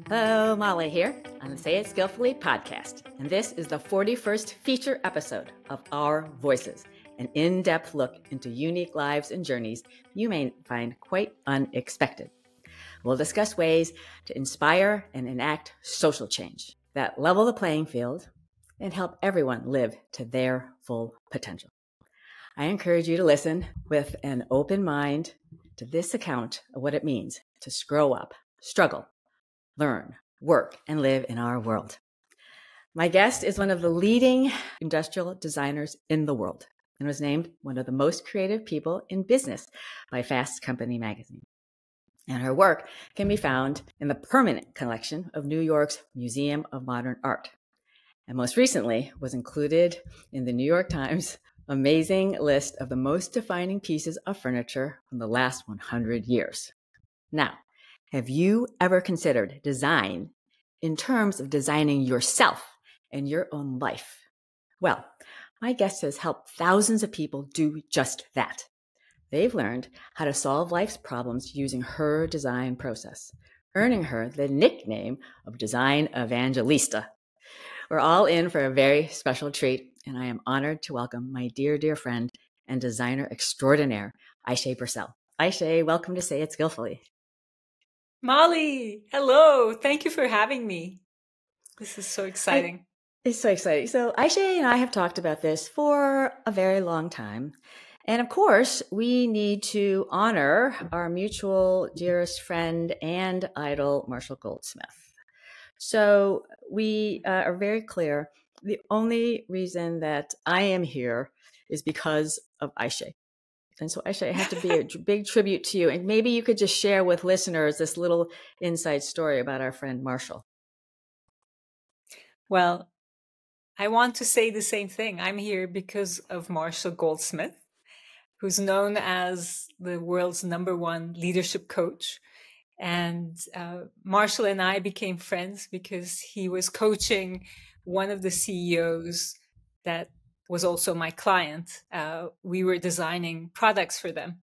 Hello, Molly here on the Say It Skillfully podcast. And this is the 41st feature episode of Our Voices, an in-depth look into unique lives and journeys you may find quite unexpected. We'll discuss ways to inspire and enact social change that level the playing field and help everyone live to their full potential. I encourage you to listen with an open mind to this account of what it means to grow up, struggle, learn, work, and live in our world. My guest is one of the leading industrial designers in the world and was named one of the most creative people in business by Fast Company magazine. And her work can be found in the permanent collection of New York's Museum of Modern Art. And most recently was included in the New York Times amazing list of the most defining pieces of furniture from the last 100 years. Now, have you ever considered design in terms of designing yourself and your own life? Well, my guest has helped thousands of people do just that. They've learned how to solve life's problems using her design process, earning her the nickname of Design Evangelista. We're all in for a very special treat, and I am honored to welcome my dear, dear friend and designer extraordinaire, Ayse Birsel. Ayse, welcome to Say It Skillfully. Molly, hello. Thank you for having me. This is so exciting. It's so exciting. So Ayse and I have talked about this for a very long time. And of course, we need to honor our mutual dearest friend and idol, Marshall Goldsmith. So we are very clear. The only reason that I am here is because of Ayse. And so Ayse, I have to be a big tribute to you. And maybe you could just share with listeners this little inside story about our friend Marshall. Well, I want to say the same thing. I'm here because of Marshall Goldsmith, who's known as the world's #1 leadership coach. And Marshall and I became friends because he was coaching one of the CEOs that was also my client. We were designing products for them.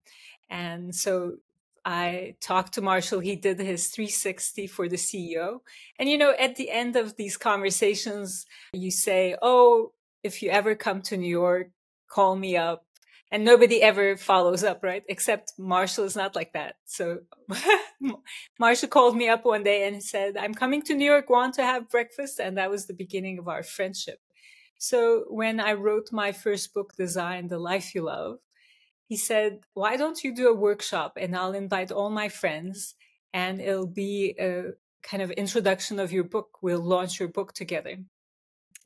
And so I talked to Marshall. He did his 360 for the CEO. And, at the end of these conversations, you say, oh, if you ever come to New York, call me up. And nobody ever follows up, right? Except Marshall is not like that. So Marshall called me up one day and he said, I'm coming to New York, want to have breakfast? And that was the beginning of our friendship. So when I wrote my first book, Design the Life You Love, he said, why don't you do a workshop and I'll invite all my friends and it'll be a kind of introduction of your book. We'll launch your book together.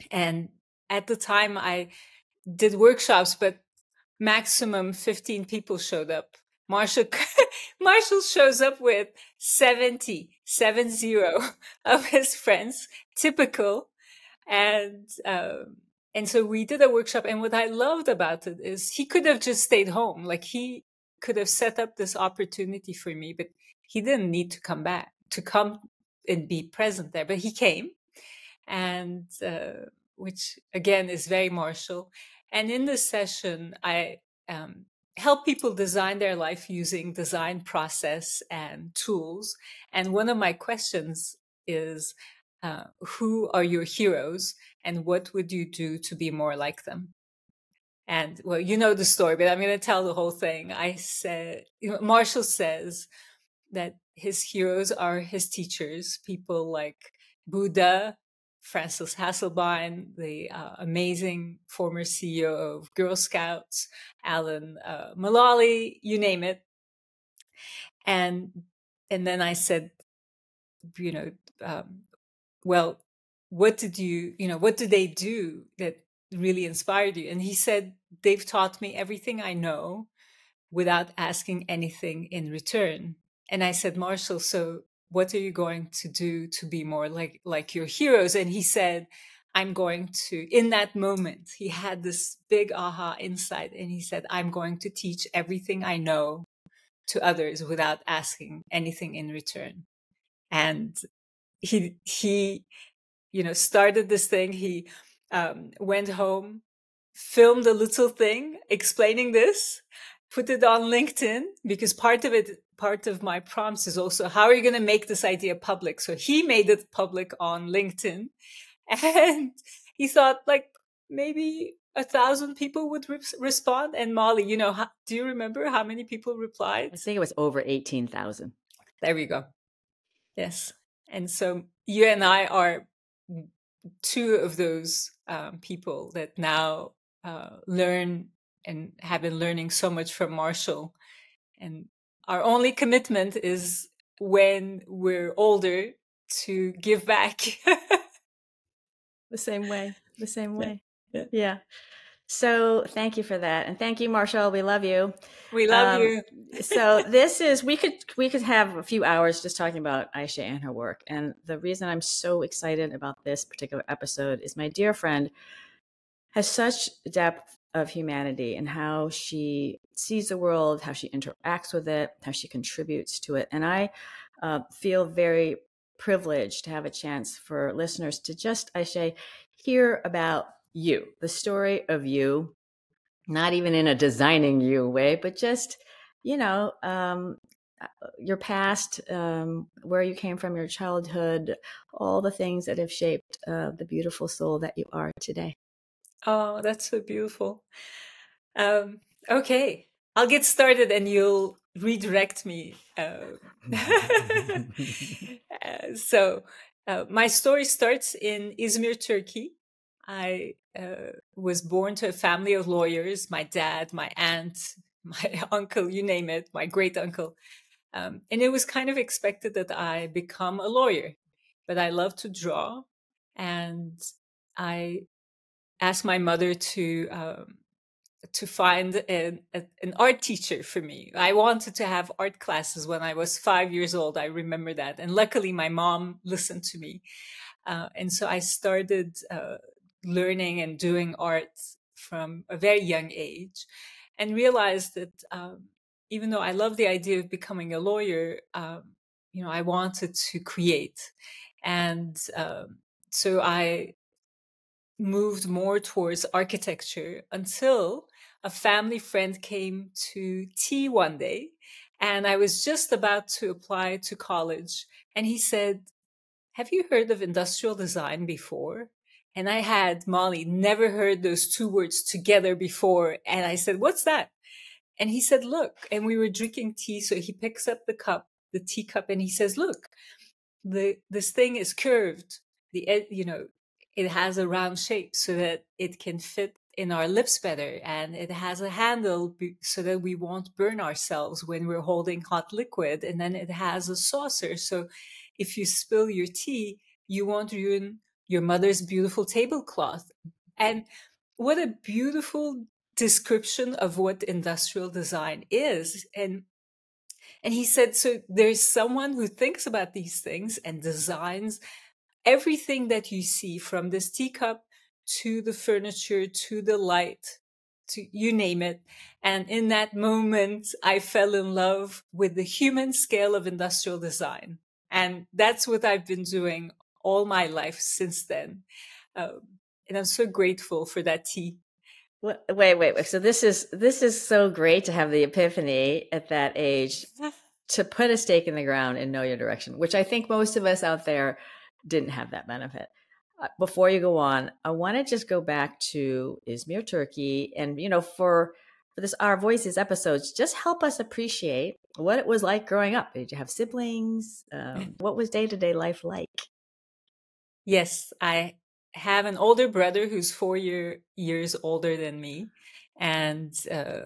And at the time I did workshops, but maximum 15 people showed up. Marshall shows up with 70 of his friends, typical. And so we did a workshop. And what I loved about it is he could have just stayed home. Like he could have set up this opportunity for me, but he didn't need to come and be present there. But he came, and which again is very Marshall. And in this session, I help people design their life using design process and tools. And one of my questions is, who are your heroes and what would you do to be more like them? And well, you know the story, but I'm going to tell the whole thing. I said, Marshall says that his heroes are his teachers, people like Buddha, Francis Hasselbein, the amazing former CEO of Girl Scouts, Alan Mulally, you name it. And then I said, well, what did they do that really inspired you? And he said, they've taught me everything I know without asking anything in return. And I said, Marshall, so what are you going to do to be more like your heroes? And he said, I'm going to, in that moment, he had this big aha insight. And he said, I'm going to teach everything I know to others without asking anything in return. And he started this thing. He went home, filmed a little thing explaining this, put it on LinkedIn, because part of it part of my prompts is also, how are you going to make this idea public? So he made it public on LinkedIn, and he thought like maybe 1,000 people would respond. And Molly, do you remember how many people replied? I think it was over 18,000. There we go. Yes. And so you and I are two of those people that now learn and have been learning so much from Marshall. And our only commitment is when we're older to give back. The same way. Yeah. Yeah. So thank you for that. And thank you, Marshall. We love you. We love you. So this is, we could have a few hours just talking about Ayse and her work. And the reason I'm so excited about this particular episode is my dear friend has such depth of humanity and how she sees the world, how she interacts with it, how she contributes to it. And I feel very privileged to have a chance for listeners to just, Ayse, hear about you, the story of you, not even in a designing you way, but just, your past, where you came from, your childhood, all the things that have shaped the beautiful soul that you are today. Oh, that's so beautiful. Okay, I'll get started and you'll redirect me. So my story starts in Izmir, Turkey. I was born to a family of lawyers, my dad, my aunt, my uncle, you name it, my great uncle. And it was kind of expected that I become a lawyer, but I love to draw. And I asked my mother to find an art teacher for me. I wanted to have art classes when I was 5 years old. I remember that. And luckily, my mom listened to me. And so I started learning and doing art from a very young age, and realized that even though I love the idea of becoming a lawyer, I wanted to create. And so I moved more towards architecture until a family friend came to tea one day, and I was just about to apply to college. And he said, "Have you heard of industrial design before?" And I had, Molly, never heard those two words together before. And I said, "What's that?" And he said, "Look," and we were drinking tea. So he picks up the teacup, and he says, "Look, this thing is curved. It has a round shape so that it can fit in our lips better. And it has a handle so that we won't burn ourselves when we're holding hot liquid. And then it has a saucer. So if you spill your tea, you won't ruin your mother's beautiful tablecloth." And what a beautiful description of what industrial design is. And he said, so there's someone who thinks about these things and designs everything that you see, from this teacup to the furniture, to the light, to you name it. And in that moment, I fell in love with the human scale of industrial design. And that's what I've been doing all my life since then. And I'm so grateful for that tea. Wait. So this is so great to have the epiphany at that age to put a stake in the ground and know your direction, which I think most of us out there didn't have that benefit. Before you go on, I want to just go back to Izmir, Turkey, and for this Our Voices episodes, just help us appreciate what it was like growing up. Did you have siblings? What was day-to-day life like? Yes, I have an older brother who's 4 years older than me, and I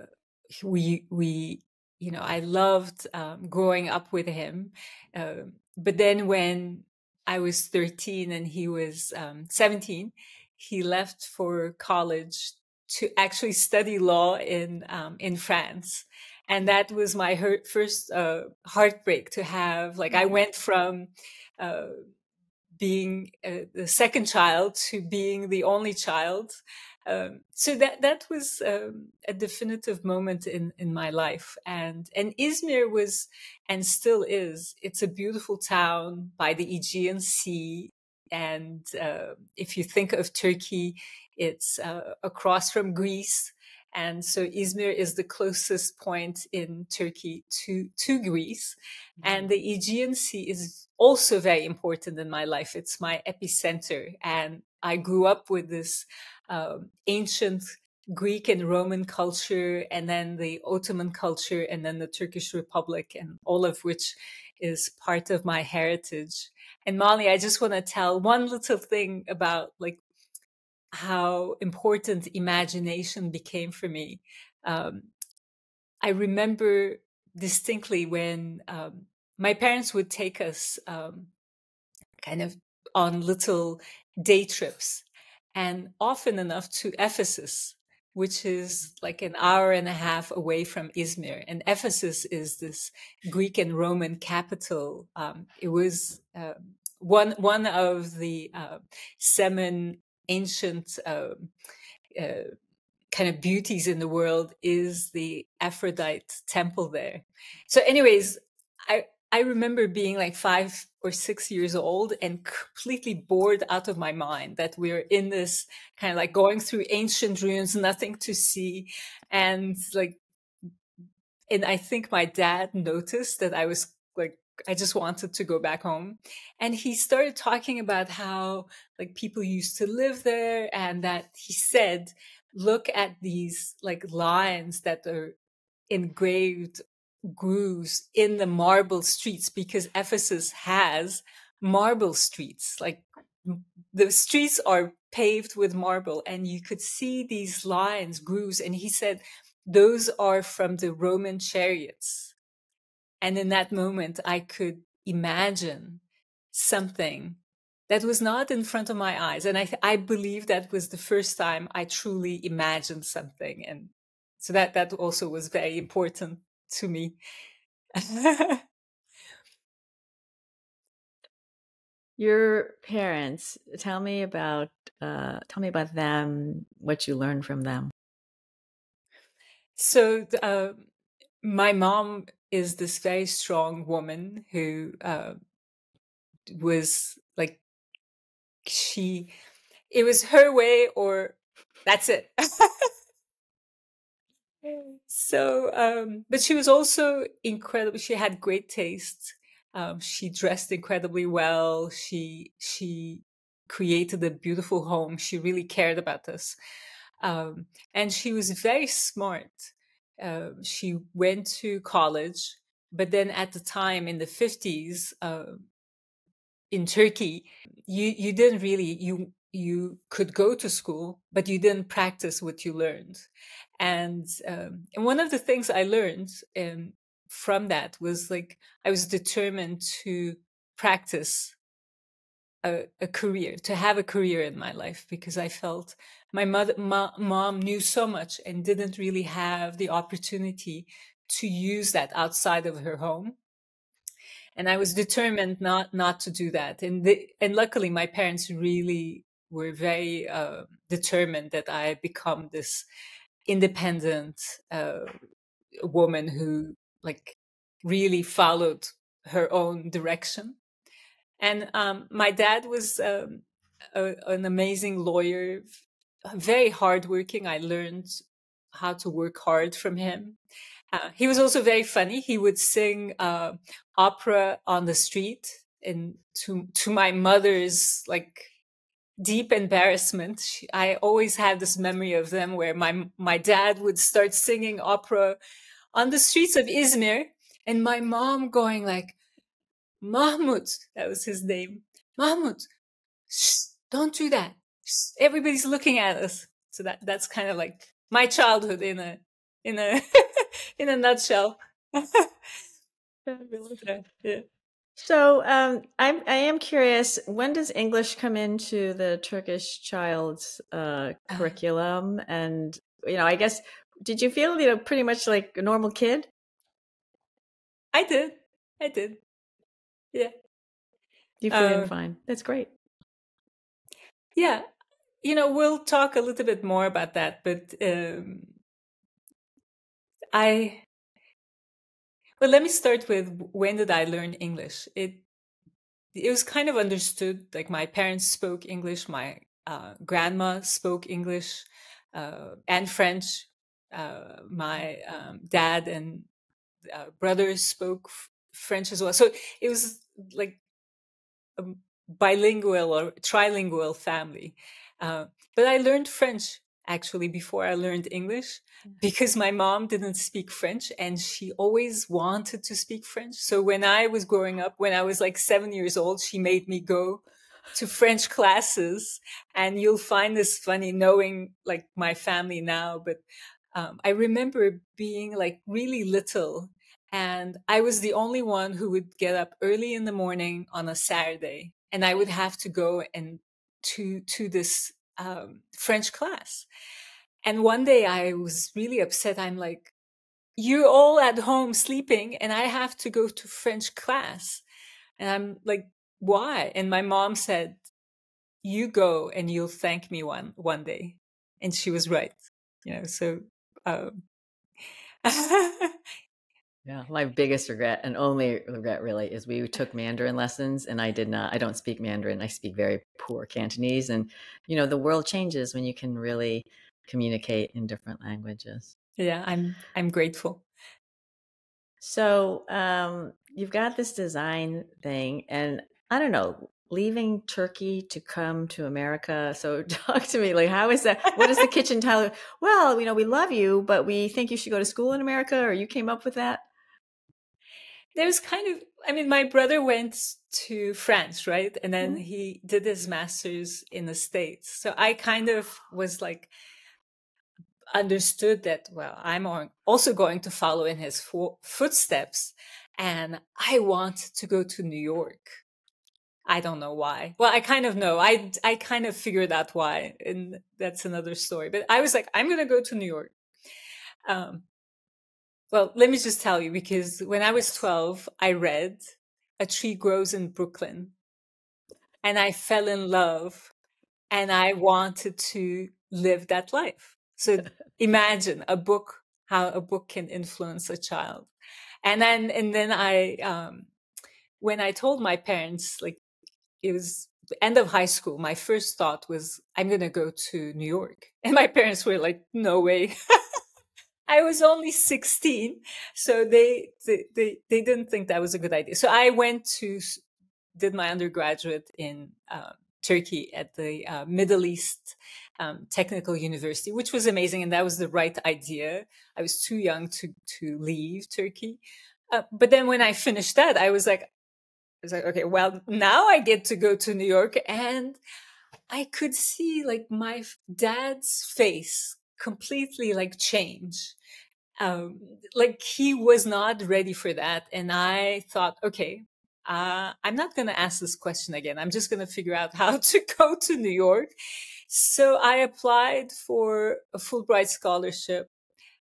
loved growing up with him. But then when I was 13 and he was 17, he left for college to actually study law in France. And that was my first heartbreak to have. Like, I went from being the second child to being the only child. So that was a definitive moment in my life. And Izmir was, and still is, it's a beautiful town by the Aegean Sea. And if you think of Turkey, it's across from Greece. And so Izmir is the closest point in Turkey to Greece. And the Aegean Sea is also very important in my life. It's my epicenter. And I grew up with this ancient Greek and Roman culture, and then the Ottoman culture, and then the Turkish Republic, and all of which is part of my heritage. And Molly, I just want to tell one little thing about like how important imagination became for me. Um, I remember distinctly when my parents would take us kind of on little day trips, and often enough to Ephesus, which is like an hour and a half away from Izmir. And Ephesus is this Greek and Roman capital. It was one of the seven ancient kind of beauties in the world is the Aphrodite temple there. So, anyways, I remember being like 5 or 6 years old and completely bored out of my mind that we're in this kind of like going through ancient ruins, nothing to see. And like, and I think my dad noticed that I was like, I just wanted to go back home. And he started talking about how like people used to live there, and that he said, look at these like lines that are engraved grooves in the marble streets, because Ephesus has marble streets. Like the streets are paved with marble, and you could see these lines, grooves. And he said, those are from the Roman chariots. And in that moment, I could imagine something that was not in front of my eyes. And I believe that was the first time I truly imagined something. And so that also was very important to me. Your parents, tell me about them, what you learned from them. So my mom is this very strong woman who was like, it was her way or that's it. So, but she was also incredible. She had great taste. She dressed incredibly well. She created a beautiful home. She really cared about us. And she was very smart. She went to college, but then at the time in the 50s, in Turkey, you didn't really, you could go to school, but you didn't practice what you learned. And one of the things I learned from that was like, I was determined to practice a career, to have a career in my life, because I felt my mom knew so much and didn't really have the opportunity to use that outside of her home. And I was determined not to do that. And luckily, my parents really were very determined that I become this independent woman who like really followed her own direction. And my dad was an amazing lawyer, very hardworking. I learned how to work hard from him. He was also very funny. He would sing opera on the street, and to my mother's like deep embarrassment, I always had this memory of them where my dad would start singing opera on the streets of Izmir, and my mom going like, Mahmut, that was his name, Mahmut, shh, don't do that. Shh, everybody's looking at us. So that's kind of like my childhood in a in a nutshell. Fabulous. Yeah. So I am curious, when does English come into the Turkish child's curriculum? And I guess, did you feel pretty much like a normal kid? I did. Yeah. You fit in fine. That's great. Yeah. We'll talk a little bit more about that, but well, let me start with when did I learn English? It was kind of understood. Like my parents spoke English, my grandma spoke English and French. my dad and brothers spoke French as well. So it was like a bilingual or trilingual family. But I learned French actually before I learned English because my mom didn't speak French and she always wanted to speak French. So when I was growing up, when I was like 7 years old, she made me go to French classes. And you'll find this funny knowing like my family now, but I remember being like really little and I was the only one who would get up early in the morning on a Saturday, and I would have to go and to this French class. And one day I was really upset. I'm like, "You're all at home sleeping, and I have to go to French class." And I'm like, "Why?" And my mom said, "You go, and you'll thank me one day." And she was right, you know. So. Um, Yeah, my biggest regret and only regret really is we took Mandarin lessons and I don't speak Mandarin. I speak very poor Cantonese. And, you know, the world changes when you can really communicate in different languages. Yeah, I'm grateful. So you've got this design thing and I don't know, leaving Turkey to come to America. So talk to me, like, how is that? What is the kitchen tell? Well, you know, we love you, but we think you should go to school in America, or you came up with that? There's kind of, I mean, my brother went to France, right? And then he did his master's in the States. So I kind of was like, understood that, well, I'm also going to follow in his footsteps. And I want to go to New York. I don't know why. Well, I kind of know. I kind of figured out why. And that's another story. But I was like, I'm going to go to New York. Well, let me just tell you, because when I was 12, I read A Tree Grows in Brooklyn and I fell in love and I wanted to live that life. So imagine how a book can influence a child. And then when I told my parents, like it was the end of high school, my first thought was, I'm going to go to New York. And my parents were like, no way. I was only 16, so they didn't think that was a good idea. So I did my undergraduate in Turkey at the Middle East Technical University, which was amazing, and that was the right idea. I was too young to leave Turkey, but then when I finished that, I was like, okay, well, now I get to go to New York, and I could see like my dad's face completely like change. Like he was not ready for that. And I thought, okay, I'm not going to ask this question again. I'm just going to figure out how to go to New York. So I applied for a Fulbright scholarship,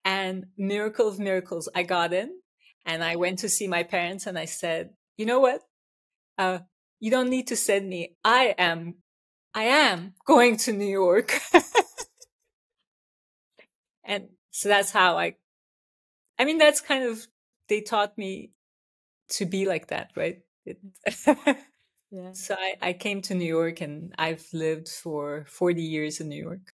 and miracle of miracles, I got in, and I went to see my parents and I said, you know what? You don't need to send me. I am going to New York. And so that's how I mean, that's kind of, they taught me to be like that, right? Yeah. So I came to New York and I've lived for 40 years in New York.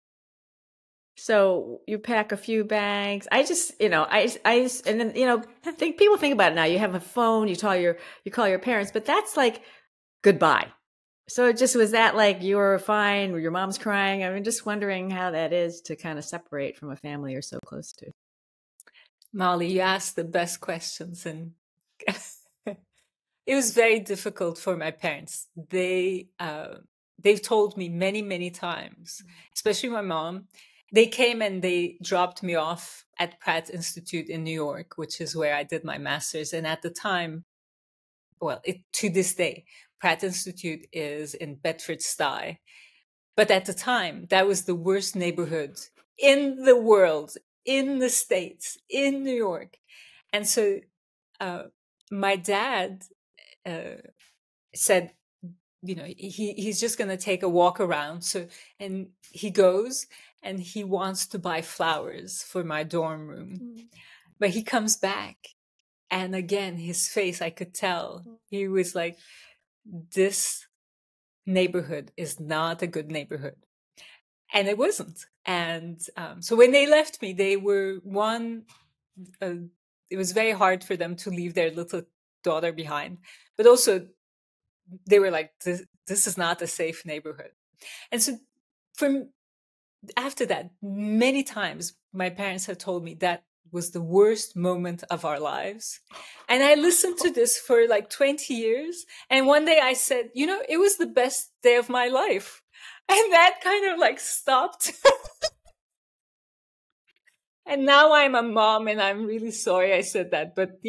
So you pack a few bags. I just, you know, and then, you know, people think about it now. You have a phone, you call your parents, but that's like goodbye. So it just was that like you were fine, or your mom's crying. I'm just wondering how that is to kind of separate from a family you're so close to. Molly, you asked the best questions, and it was very difficult for my parents. They've told me many, many times, especially my mom. They came and they dropped me off at Pratt Institute in New York, which is where I did my master's. And at the time, well, to this day, Pratt Institute is in Bedford-Stuy. But at the time, that was the worst neighborhood in the world, in the States, in New York. And so my dad said, you know, he's just going to take a walk around. So, and he goes and he wants to buy flowers for my dorm room. But he comes back. And again, his face, I could tell. He was like, this neighborhood is not a good neighborhood. And it wasn't. And so when they left me, they were it was very hard for them to leave their little daughter behind, but also they were like, this is not a safe neighborhood. And so from after that, many times my parents have told me that was the worst moment of our lives. And I listened to this for like 20 years. And one day I said, it was the best day of my life. And that kind of like stopped. And now I'm a mom and I'm really sorry I said that. But,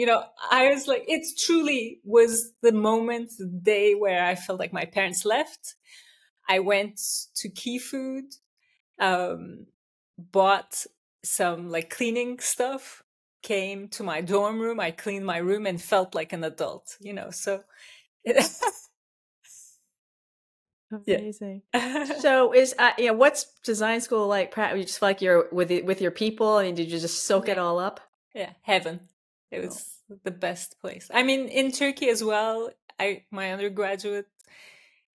I was like, it truly was the moment, the day where I felt like my parents left. I went to Key Food, bought some like cleaning stuff, came to my dorm room. I cleaned my room and felt like an adult, so yeah. Amazing. So what's design school like? You just feel like you're with your people, and did you just soak it all up? Yeah, heaven. It was the best place. I mean, in Turkey as well. My undergraduate,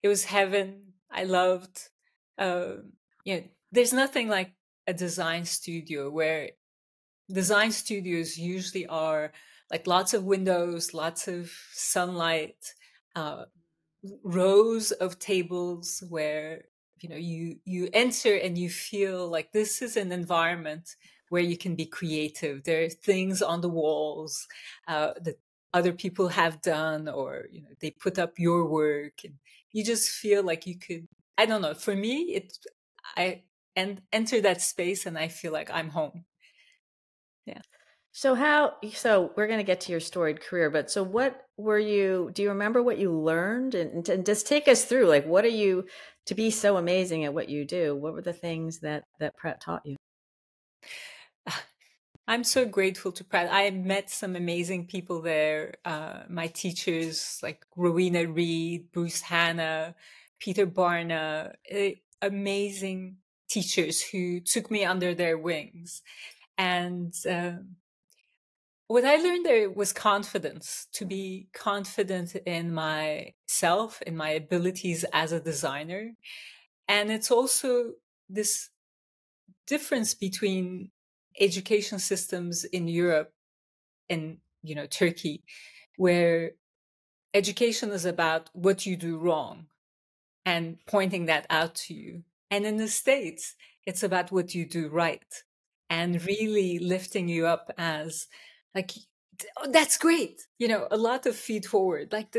it was heaven. I loved. There's nothing like a design studio, where design studios usually are like lots of windows, lots of sunlight, uh, rows of tables where you enter and you feel like this is an environment where you can be creative. There are things on the walls that other people have done, or they put up your work, and you just feel like you could. I don't know. For me, I enter that space and I feel like I'm home. Yeah. So we're going to get to your storied career, but so do you remember what you learned, and just take us through, like, what are you to be so amazing at what you do? What were the things that Pratt taught you? I'm so grateful to Pratt. I met some amazing people there. My teachers like Rowena Reed, Bruce Hanna, Peter Barna, amazing teachers who took me under their wings. And what I learned there was confidence, to be confident in myself, in my abilities as a designer. And it's also this difference between education systems in Europe and, Turkey, where education is about what you do wrong and pointing that out to you. And in the States, it's about what you do right and really lifting you up as like, oh, that's great. A lot of feed forward, like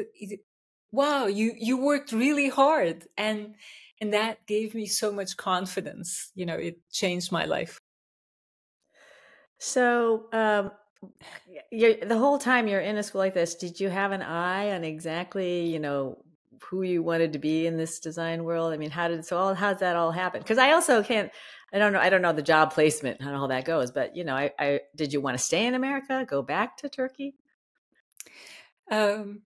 wow, you worked really hard. And that gave me so much confidence. It changed my life. So, the whole time you're in a school like this, did you have an eye on exactly, who you wanted to be in this design world? I mean, how'd that all happen? Because I also I don't know the job placement and how all that goes, but did you want to stay in America, go back to Turkey? Um,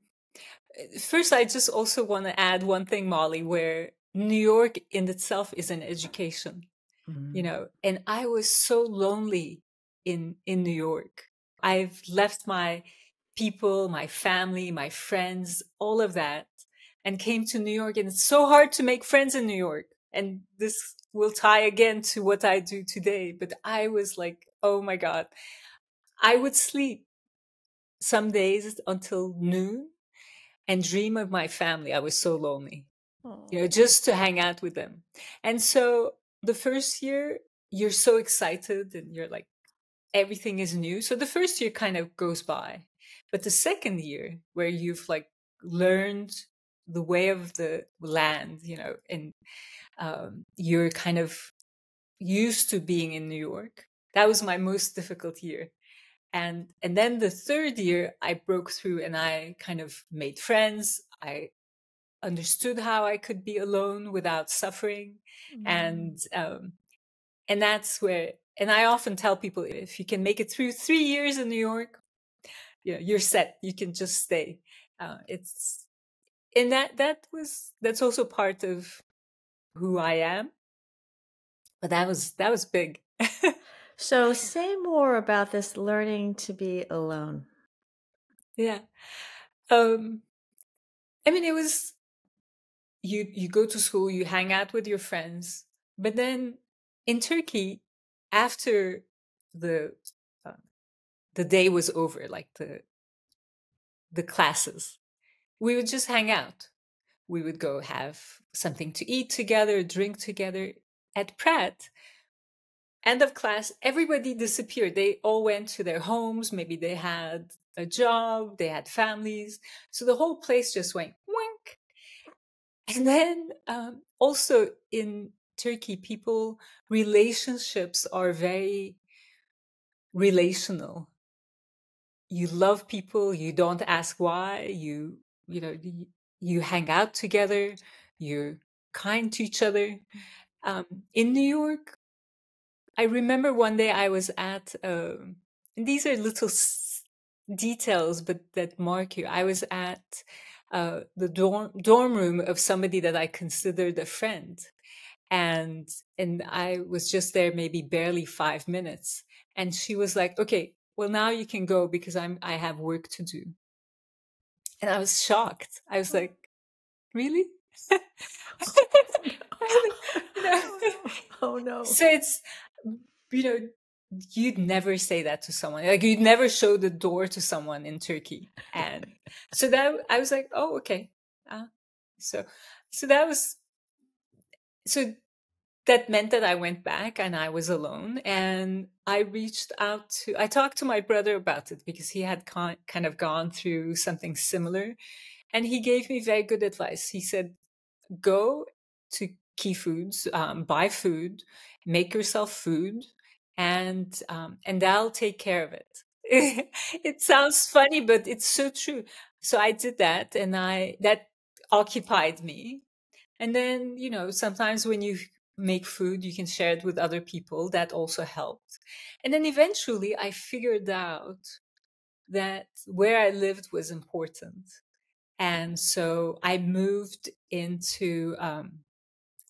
First, I just also want to add one thing, Molly, where New York in itself is an education. And I was so lonely in New York. I've left my people, my family, my friends, all of that, and came to New York. And it's so hard to make friends in New York. And this will tie again to what I do today. But I was like, oh my God, I would sleep some days until noon and dream of my family. I was so lonely, just to hang out with them. And so the first year, you're so excited and you're like, everything is new. So the first year kind of goes by. But the second year, where you've like learned the way of the land, and you're kind of used to being in New York, that was my most difficult year. And then the third year, I broke through and I kind of made friends. I understood how I could be alone without suffering. And that's where, and I often tell people, if you can make it through 3 years in New York, you're set. You can just stay. It's, and that's also part of who I am. But that was big. So say more about this learning to be alone. Yeah. I mean, it was, you go to school, you hang out with your friends, but then in Turkey, after the uh, the day was over, like the classes, we would just hang out. We would go have something to eat together, drink together. At Pratt, end of class, everybody disappeared. They all went to their homes. Maybe they had a job, they had families. So the whole place just went wink. And then also in Turkey, relationships are very relational. You love people, you don't ask why, you hang out together, you're kind to each other. In New York, I remember one day I was at, and these are little details, but that mark you. I was at the dorm room of somebody that I considered a friend, and I was just there maybe barely 5 minutes, and she was like, "Okay, well now you can go because I have work to do." And I was shocked. I was like, "Really?" you know, Oh no. so it's, you know, you'd never say that to someone. Like you'd never show the door to someone in Turkey. And so that I was like, "Oh, okay." Uh, so, so that was, so that meant that I went back and I was alone, and I talked to my brother about it because he had kind of gone through something similar, and he gave me very good advice. He said, go to Key Foods, buy food, make yourself food, and I'll take care of it. It sounds funny, but it's so true. So I did that, and that occupied me. And then, sometimes when you make food, you can share it with other people. That also helped. And then eventually I figured out that where I lived was important. And so I moved into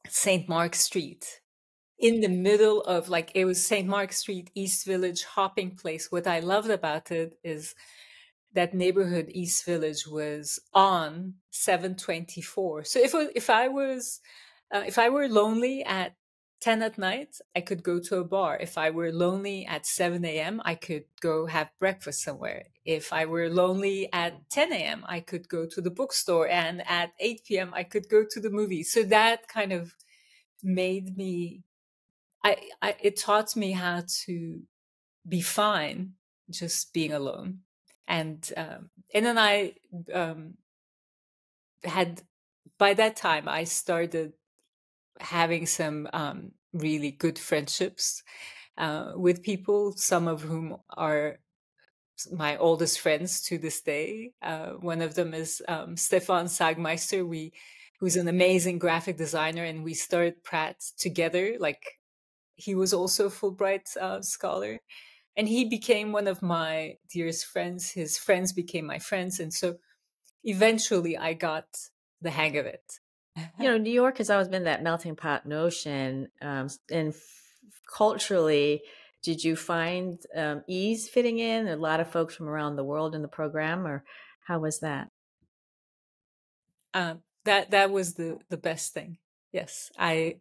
St. Mark Street, in the middle of, like, it was St. Mark Street, East Village, hopping place. What I loved about it is that neighborhood, East Village, was on 724. So if I were lonely at 10 at night, I could go to a bar. If I were lonely at 7 a.m., I could go have breakfast somewhere. If I were lonely at 10 a.m., I could go to the bookstore. And at 8 p.m., I could go to the movies. So that kind of made me, it taught me how to be fine just being alone. And then I had, by that time, I started having some really good friendships with people, some of whom are my oldest friends to this day. One of them is Stefan Sagmeister, who's an amazing graphic designer, and we started Pratt together. Like, he was also a Fulbright scholar, and he became one of my dearest friends. His friends became my friends, and so eventually I got the hang of it. New York has always been that melting pot notion. And culturally, did you find ease fitting in? A lot of folks from around the world in the program, or how was that? That was the best thing. Yes, I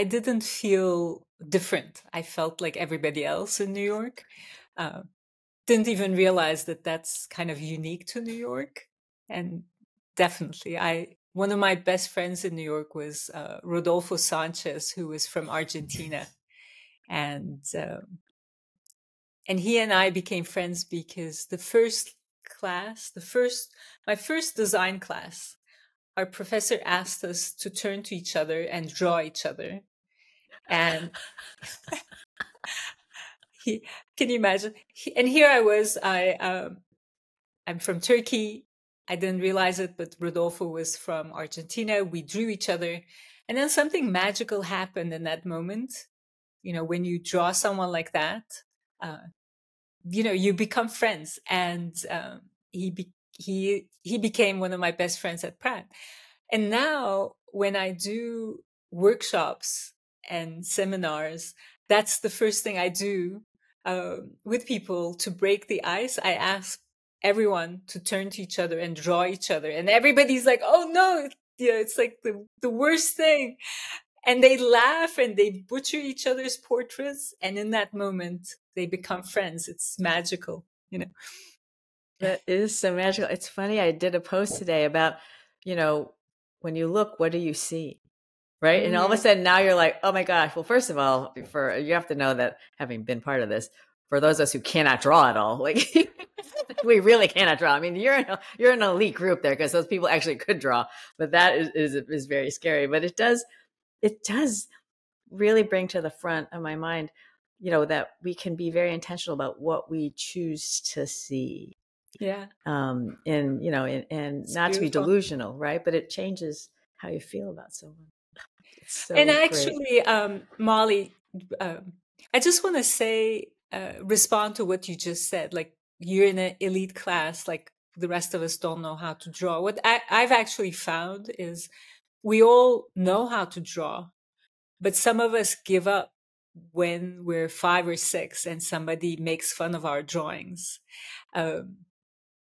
didn't feel different. I felt like everybody else in New York. Uh, didn't even realize that that's kind of unique to New York. And definitely, one of my best friends in New York was Rodolfo Sanchez, who was from Argentina, and he and I became friends because my first design class, our professor asked us to turn to each other and draw each other. And can you imagine? And here I was, I'm from Turkey. I didn't realize it, but Rodolfo was from Argentina. We drew each other. And then something magical happened in that moment. When you draw someone like that, you become friends. And he became one of my best friends at Pratt. And now when I do workshops and seminars, that's the first thing I do with people to break the ice. I ask everyone to turn to each other and draw each other. And everybody's like, "Oh no, it's like the worst thing." And they laugh and they butcher each other's portraits. And in that moment, they become friends. It's magical, you know. That is so magical. It's funny. I did a post today about, when you look, what do you see? Right. And all of a sudden now you're like, oh my gosh. Well, first of all, you have to know that, having been part of this, for those of us who cannot draw at all, like we really cannot draw. I mean, you're an elite group there, because those people actually could draw, but that is very scary. But it does really bring to the front of my mind, that we can be very intentional about what we choose to see. Yeah. And It's not to be beautiful. delusional, right? But it changes how you feel about someone. It's so And great. actually, Molly, I just want to say, respond to what you just said. Like, you're in an elite class, like the rest of us don't know how to draw. What I've actually found is we all know how to draw, but some of us give up when we're 5 or 6 and somebody makes fun of our drawings.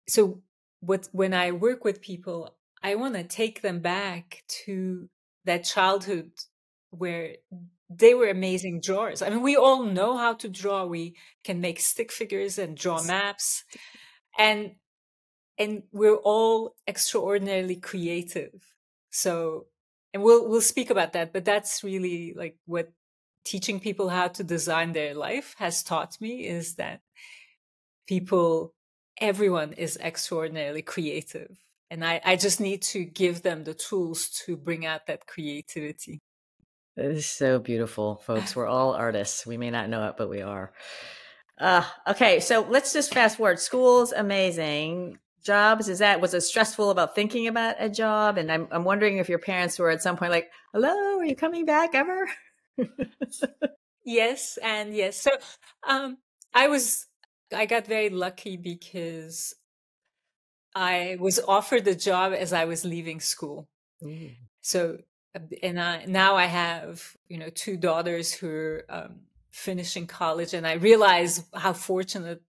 So when I work with people, I want to take them back to that childhood where they were amazing drawers. I mean, we all know how to draw. We can make stick figures and draw maps, and we're all extraordinarily creative. So, and we'll speak about that, but that's really like what teaching people how to design their life has taught me, is that everyone is extraordinarily creative. And I just need to give them the tools to bring out that creativity. It is so beautiful, folks. We're all artists. We may not know it, but we are. Okay, so let's just fast forward. School's amazing. Jobs, was it stressful about thinking about a job? And I'm wondering if your parents were at some point like, hello, are you coming back ever? Yes, and yes. So I got very lucky because I was offered the job as I was leaving school. Ooh. So, and now I have, 2 daughters who are finishing college, and I realize how fortunate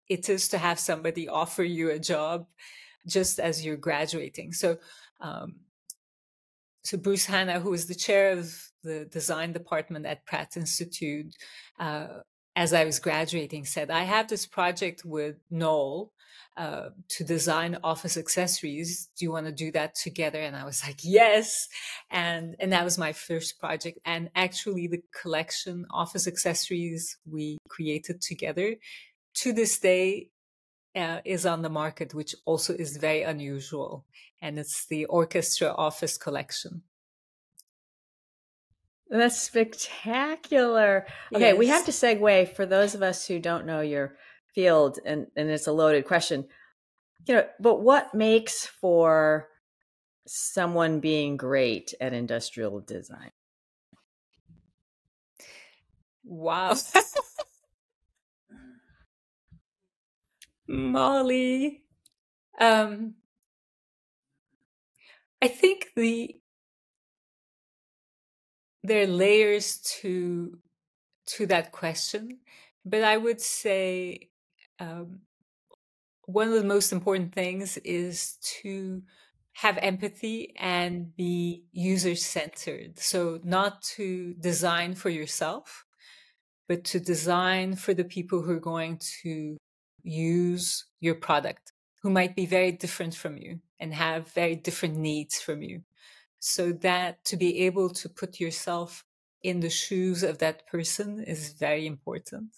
it is to have somebody offer you a job just as you're graduating. So, Bruce Hanna, who is the chair of the design department at Pratt Institute, as I was graduating, said, I have this project with Noel to design office accessories. Do you want to do that together? And I was like, yes. And that was my first project. And actually the collection office accessories we created together to this day is on the market, which also is very unusual. And it's the Orchestra Office Collection. That's spectacular. Okay, Yes. we have to segue for those of us who don't know your field, and it's a loaded question. But what makes for someone being great at industrial design? Wow. Molly. I think there are layers to that question, but I would say one of the most important things is to have empathy and be user-centered. So not to design for yourself, but to design for the people who are going to use your product, who might be very different from you and have very different needs from you. So that to be able to put yourself in the shoes of that person is very important.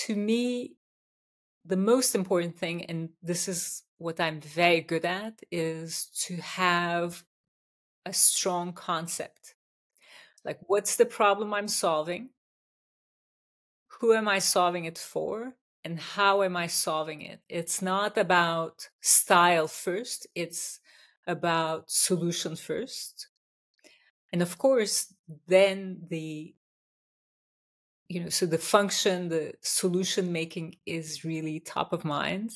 To me, the most important thing, and this is what I'm very good at, is to have a strong concept. Like, what's the problem I'm solving? Who am I solving it for? And how am I solving it? It's not about style first. It's about solution first. And of course, then so the function, the solution making is really top of mind.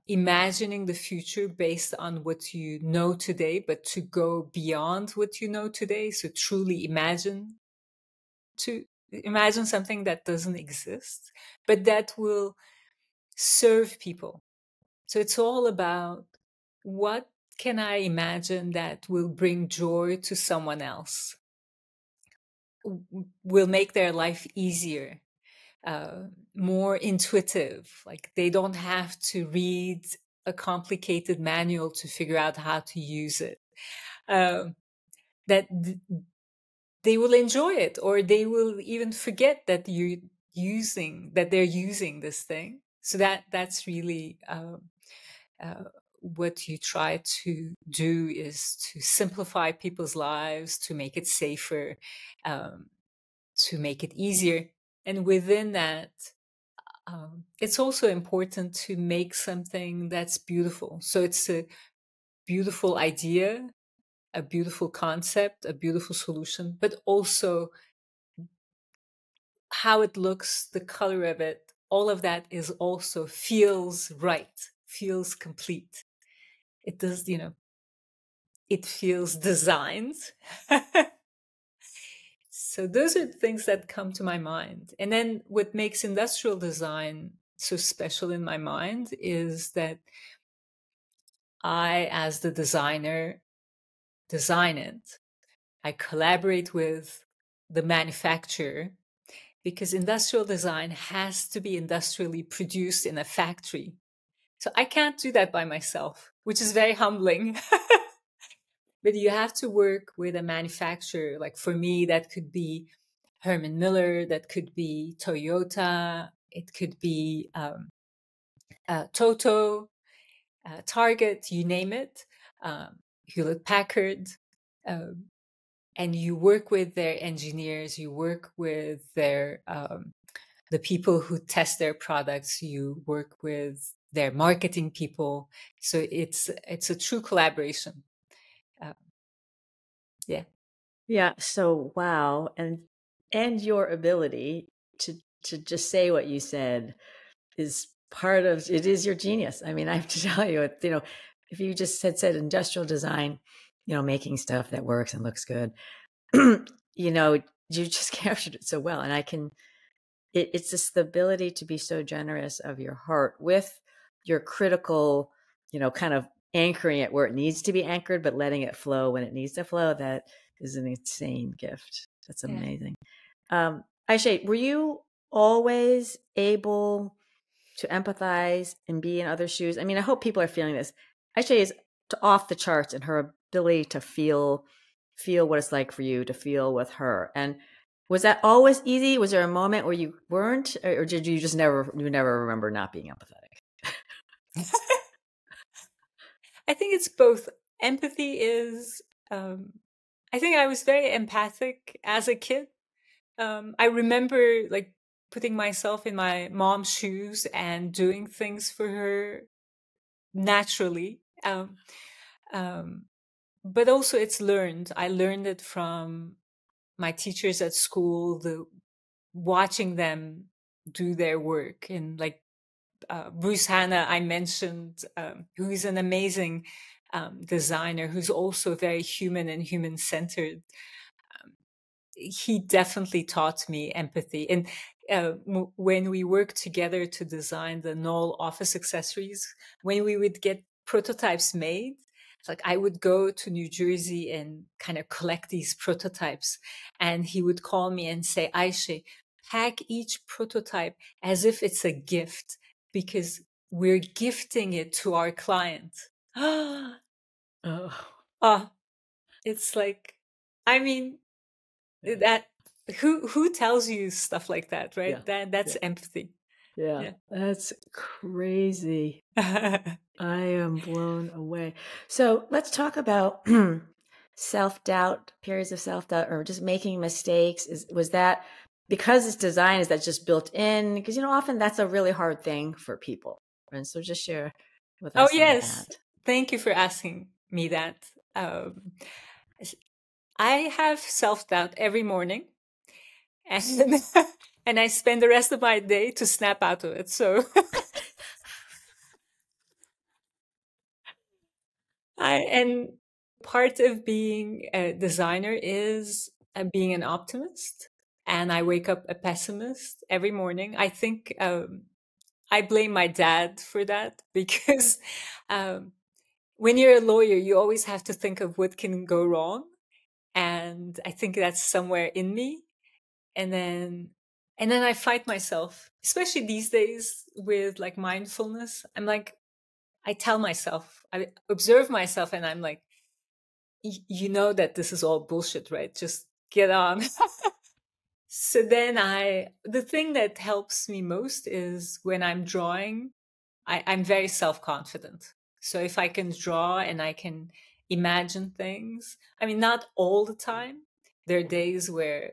Imagining the future based on what you know today, but to go beyond what you know today. So truly imagine something that doesn't exist, but that will serve people. So it's all about what can I imagine that will bring joy to someone else, will make their life easier, more intuitive. Like they don't have to read a complicated manual to figure out how to use it. That they will enjoy it, or they will even forget that they're using this thing. So that's really what you try to do, is to simplify people's lives, to make it safer, um, to make it easier. And within that, it's also important to make something that's beautiful. So it's a beautiful idea, a beautiful concept, a beautiful solution, but also how it looks, the color of it, all of that is also feels right, feels complete. It does, it feels designed. So those are the things that come to my mind. And then what makes industrial design so special in my mind is that I, as the designer, design it. I collaborate with the manufacturer, because industrial design has to be industrially produced in a factory. So I can't do that by myself, which is very humbling. But you have to work with a manufacturer. Like for me, that could be Herman Miller, that could be Toyota, it could be Toto, Target, you name it, Hewlett Packard. And you work with their engineers, you work with their the people who test their products, you work with their marketing people. So it's a true collaboration. Uh, yeah. Yeah. So wow, and your ability to just say what you said is part of it, is your genius. I mean, I have to tell you, if you just said industrial design, making stuff that works and looks good, you just captured it so well. And it's just the ability to be so generous of your heart with your critical, kind of anchoring it where it needs to be anchored, but letting it flow when it needs to flow. That is an insane gift. That's amazing. Ayse, were you always able to empathize and be in other shoes? I mean, I hope people are feeling this. Ayse is off the charts in her ability to feel what it's like for you to feel with her. And was that always easy? Was there a moment where you weren't, or did you just never remember not being empathetic? I think it's both. Empathy is, I think I was very empathic as a kid. I remember like putting myself in my mom's shoes and doing things for her naturally. But also it's learned. I learned it from my teachers at school, watching them do their work. And like Bruce Hanna, I mentioned, who is an amazing designer, who's also very human and human-centered. He definitely taught me empathy. And when we worked together to design the Knoll office accessories, when we would get prototypes made, like I would go to New Jersey and kind of collect these prototypes. And he would call me and say, Ayse, pack each prototype as if it's a gift, because we're gifting it to our client. Oh, it's like, I mean, that who tells you stuff like that, right? That's empathy. Yeah, that's crazy. I am blown away. So let's talk about self-doubt, periods of self-doubt, or just making mistakes. Was that because it's design? Is that just built in? Because often that's a really hard thing for people. And so just share with us. Oh yes, thank you for asking me that. I have self-doubt every morning, and and I spend the rest of my day to snap out of it. So and part of being a designer is being an optimist, and I wake up a pessimist every morning. I think I blame my dad for that, because when you're a lawyer, you always have to think of what can go wrong. And I think that's somewhere in me. And then I fight myself, especially these days with like mindfulness. I'm like, I tell myself, I observe myself, and I'm like, you know that this is all bullshit, right? Just get on. So then the thing that helps me most is when I'm drawing, I'm very self-confident. So if I can draw and I can imagine things, I mean, not all the time. There are days where,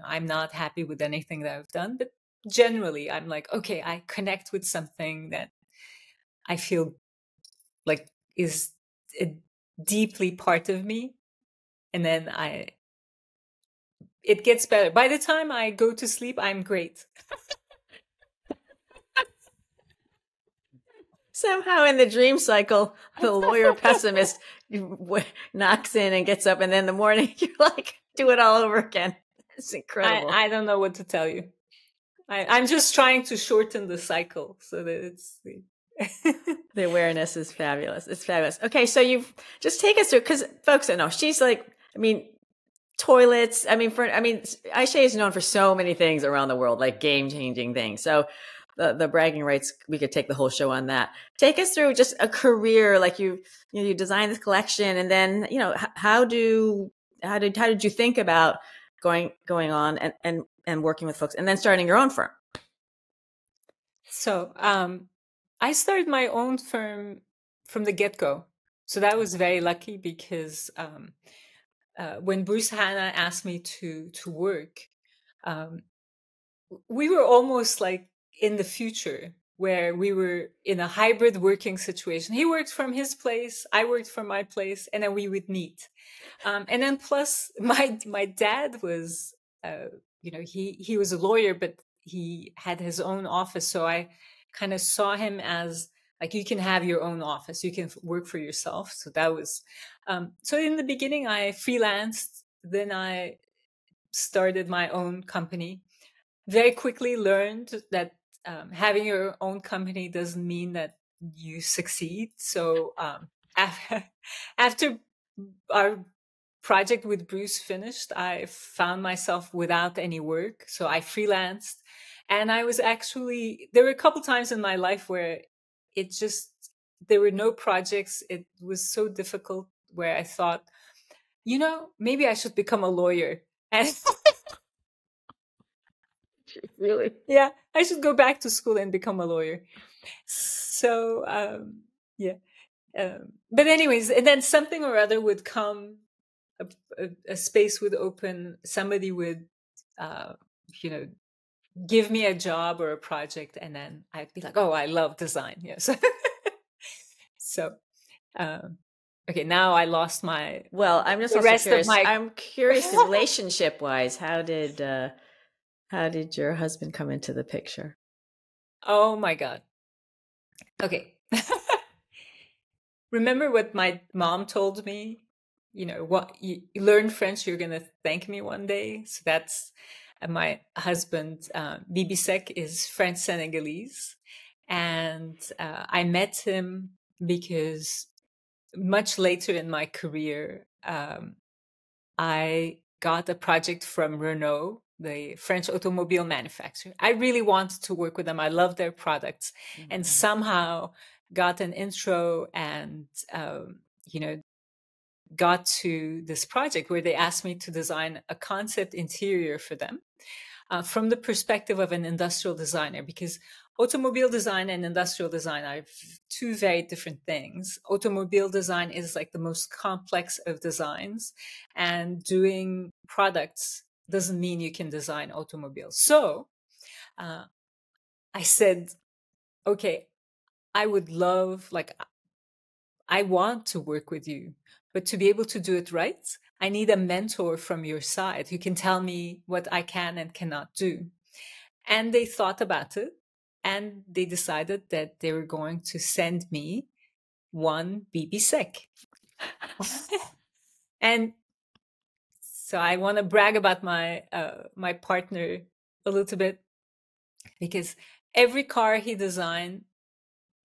I'm not happy with anything that I've done, but generally I'm like, okay, I connect with something that I feel like is a deeply part of me. And then it gets better. By the time I go to sleep, I'm great. Somehow in the dream cycle, the lawyer pessimist knocks in and gets up, and then in the morning you're like, do it all over again. It's incredible. I don't know what to tell you. I'm just trying to shorten the cycle so that it's the awareness is fabulous. It's fabulous. Okay, so you've just take us through, because folks don't know, she's like, I mean, toilets. I mean, Ayse is known for so many things around the world, like game-changing things. So the bragging rights, we could take the whole show on that. Take us through just a career, like you designed this collection, and then how did you think about going on and working with folks, and then starting your own firm? So I started my own firm from the get-go. So that was very lucky, because when Bruce Hanna asked me to work, we were almost like in the future, where we were in a hybrid working situation. He worked from his place, I worked from my place, and then we would meet. And then plus my dad was, he was a lawyer, but he had his own office. So I kind of saw him as like, you can have your own office, you can work for yourself. So that was, so in the beginning I freelanced, then I started my own company. Very quickly learned that having your own company doesn't mean that you succeed. So after our project with Bruce finished, I found myself without any work. So I freelanced, and I was actually, there were a couple times in my life where there were no projects. It was so difficult, where I thought, maybe I should become a lawyer. And Really? yeah, I should go back to school and become a lawyer. So, yeah. But anyways, and then something or other would come, a space would open, somebody would, give me a job or a project, and then I'd be like, oh, I love design. Yes. So, okay, now I lost my. Well, I'm just the also rest curious. of my. I'm curious, relationship wise, how did your husband come into the picture? Oh my God. Okay. Remember what my mom told me? What you learn French, you're gonna thank me one day. So that's my husband. Bibi Sek is French Senegalese, and I met him because much later in my career, I got a project from Renault, the French automobile manufacturer. I really wanted to work with them. I love their products, and somehow got an intro, and got to this project where they asked me to design a concept interior for them, from the perspective of an industrial designer, because automobile design and industrial design are two very different things. Automobile design is like the most complex of designs, and doing products doesn't mean you can design automobiles. So I said, okay, I would love, I want to work with you, but to be able to do it right, I need a mentor from your side who can tell me what I can and cannot do. And they thought about it, and they decided that they were going to send me one Bibi Sek. And so I want to brag about my partner a little bit, because every car he designed,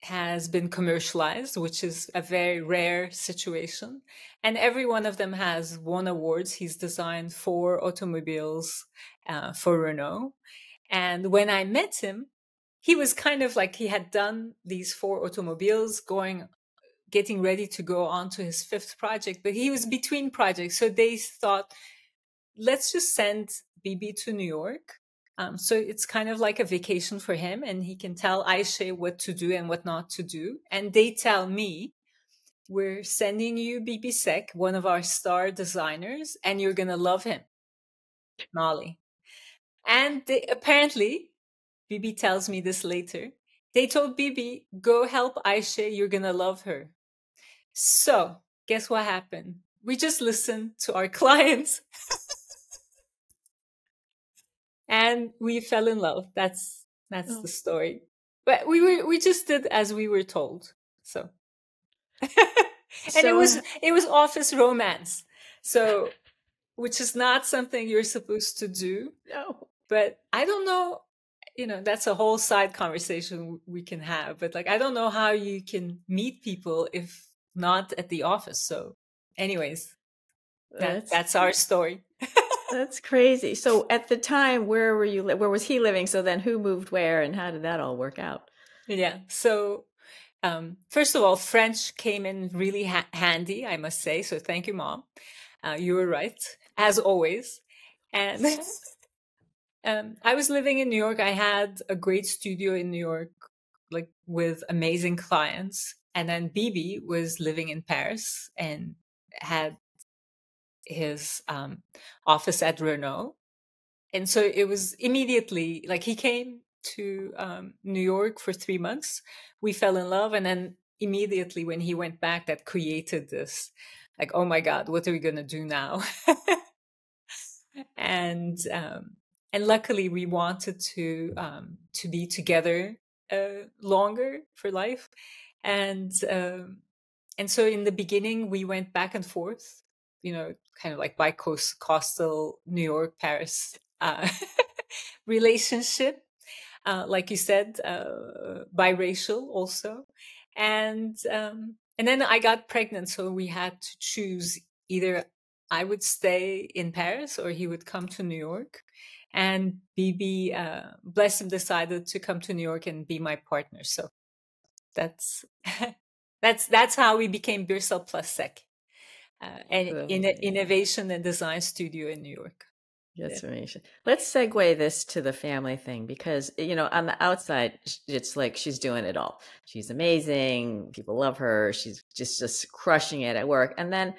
has been commercialized, which is a very rare situation. And every one of them has won awards. He's designed 4 automobiles for Renault. And when I met him, he was kind of like he had done these 4 automobiles, getting ready to go on to his 5th project, but he was between projects. So they thought, let's just send Bibi to New York. So it's kind of like a vacation for him, and he can tell Ayse what to do and what not to do. And they tell me, we're sending you Bibi Sek, one of our star designers, and you're going to love him, Molly. And apparently, Bibi tells me this later, they told Bibi, go help Ayse, you're going to love her. So guess what happened? We just listened to our clients and we fell in love. That's the story. But we just did as we were told. So and it was office romance. So which is not something you're supposed to do. No. But I don't know, that's a whole side conversation we can have. But like I don't know how you can meet people if not at the office. So anyways, that's our story. That's crazy. So at the time, where were you? Where was he living? So then who moved where and how did that all work out? Yeah. So first of all, French came in really handy, I must say. So thank you, Mom. You were right, as always. And I was living in New York. I had a great studio in New York, like with amazing clients. And then Bibi was living in Paris and had his office at Renault. And so it was immediately like he came to New York for 3 months. We fell in love. And then immediately when he went back, that created this like, oh my God, what are we going to do now? And luckily we wanted to be together longer for life. And so in the beginning we went back and forth, kind of like bi-coastal New York, Paris relationship. Like you said, biracial also. And then I got pregnant. So we had to choose either I would stay in Paris or he would come to New York. And Bibi, bless him, decided to come to New York and be my partner. So that's that's how we became Birsel plus Sek, an innovation and design studio in New York. That's amazing. Let's segue this to the family thing because, on the outside, it's like she's doing it all. She's amazing. People love her. She's just crushing it at work. And then,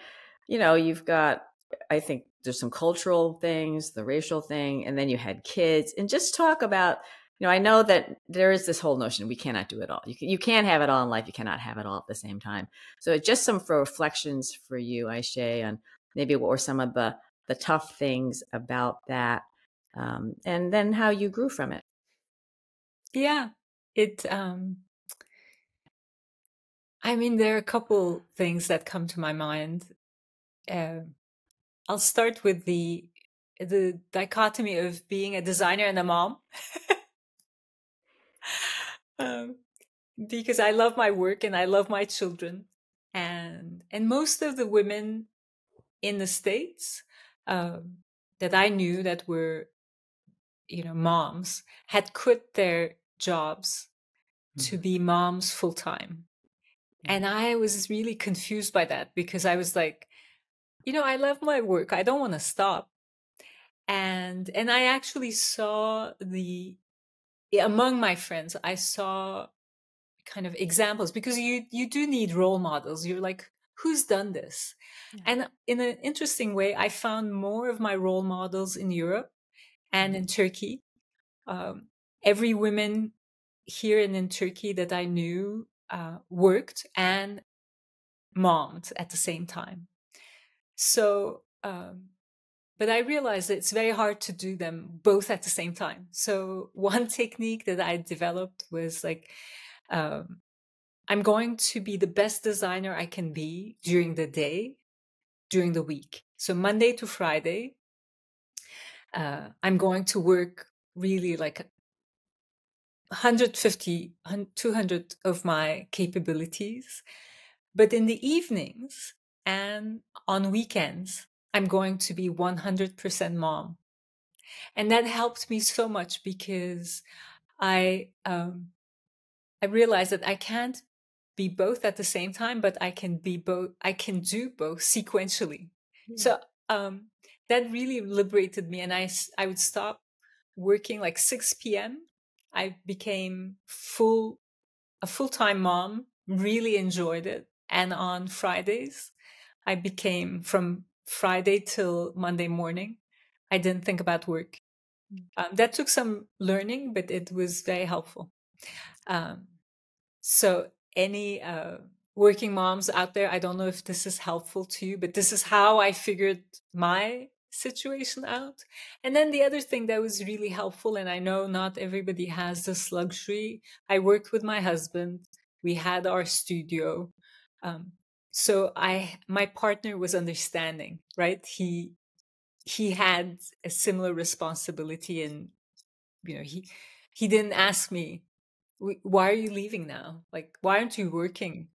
you've got, I think there's some cultural things, the racial thing, and then you had kids. And just talk about, I know that there is this whole notion we cannot do it all. You can't have it all in life. You cannot have it all at the same time. So just some reflections for you, Ayse, on maybe what were some of the tough things about that, and then how you grew from it. Yeah, I mean, there are a couple things that come to my mind. I'll start with the dichotomy of being a designer and a mom. Because I love my work and I love my children, and most of the women in the States that I knew that were, moms had quit their jobs to be moms full time. And I was really confused by that because I was like, I love my work. I don't want to stop. And I actually saw among my friends, I saw kind of examples because you do need role models. You're like, who's done this? Yeah. And in an interesting way, I found more of my role models in Europe and in Turkey. Every woman here and in Turkey that I knew worked and mommed at the same time. So, but I realized that it's very hard to do them both at the same time. So one technique that I developed was like, I'm going to be the best designer I can be during the day, during the week. So Monday to Friday, I'm going to work really like 150, 200 of my capabilities. But in the evenings and on weekends, I'm going to be 100% mom. And that helped me so much because I realized that I can't be both at the same time, but I can be both. I can do both sequentially. So um, that really liberated me, and I would stop working like 6 p.m. I became a full-time mom. Really enjoyed it, and on Fridays, I became from Friday till Monday morning. I didn't think about work. That took some learning, but it was very helpful. Um, so, any working moms out there, I don't know if this is helpful to you, but this is how I figured my situation out. And then the other thing that was really helpful, and I know not everybody has this luxury, I worked with my husband, we had our studio. Um, so my partner was understanding, right? He had a similar responsibility, and he didn't ask me, why are you leaving now? Like, why aren't you working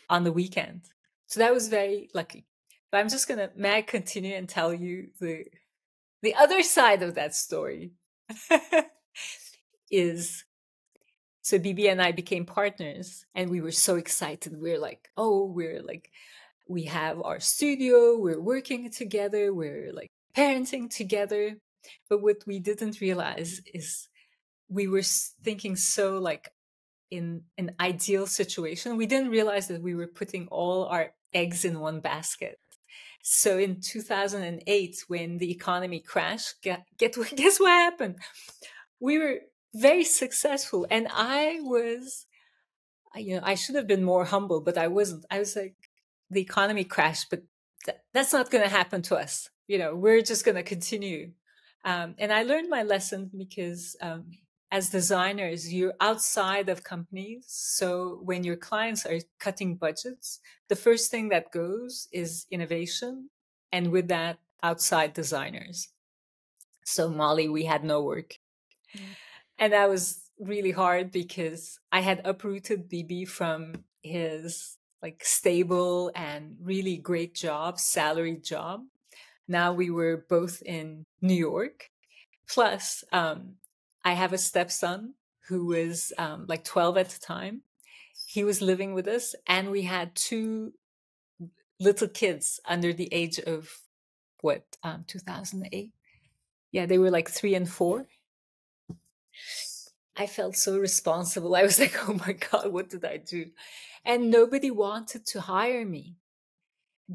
on the weekend? So that was very lucky. But I'm just gonna, may I continue and tell you the other side of that story? Is, so Bibi and I became partners, and we were so excited. We're like, oh, we have our studio, we're working together, we're like parenting together. But what we didn't realize is we were thinking so like in an ideal situation. We didn't realize that we were putting all our eggs in one basket. So in 2008, when the economy crashed, guess what happened? We were very successful, and I was, I should have been more humble, but I wasn't. I was like, the economy crashed, but that's not going to happen to us. We're just going to continue. And I learned my lesson because as designers, you're outside of companies. So when your clients are cutting budgets, the first thing that goes is innovation. And with that, outside designers. So Molly, we had no work. And that was really hard because I had uprooted BB from his like stable and really great job, salaried job. Now we were both in New York. Plus, I have a stepson who was like 12 at the time. He was living with us, and we had two little kids under the age of 2008. Yeah, they were like 3 and 4. I felt so responsible. I was like, oh my God, what did I do? And nobody wanted to hire me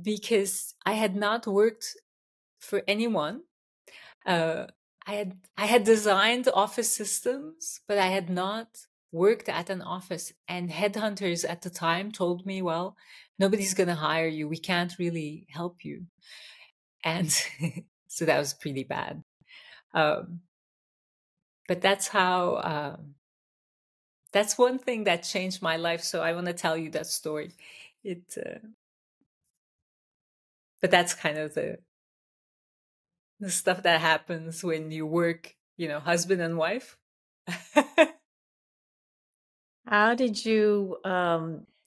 because I had not worked for anyone. Uh, I had designed office systems, but I had not worked at an office. And headhunters at the time told me, well, nobody's going to hire you. We can't really help you. And so that was pretty bad. But that's one thing that changed my life. So I want to tell you that story. But that's kind of the stuff that happens when you work, husband and wife. How did you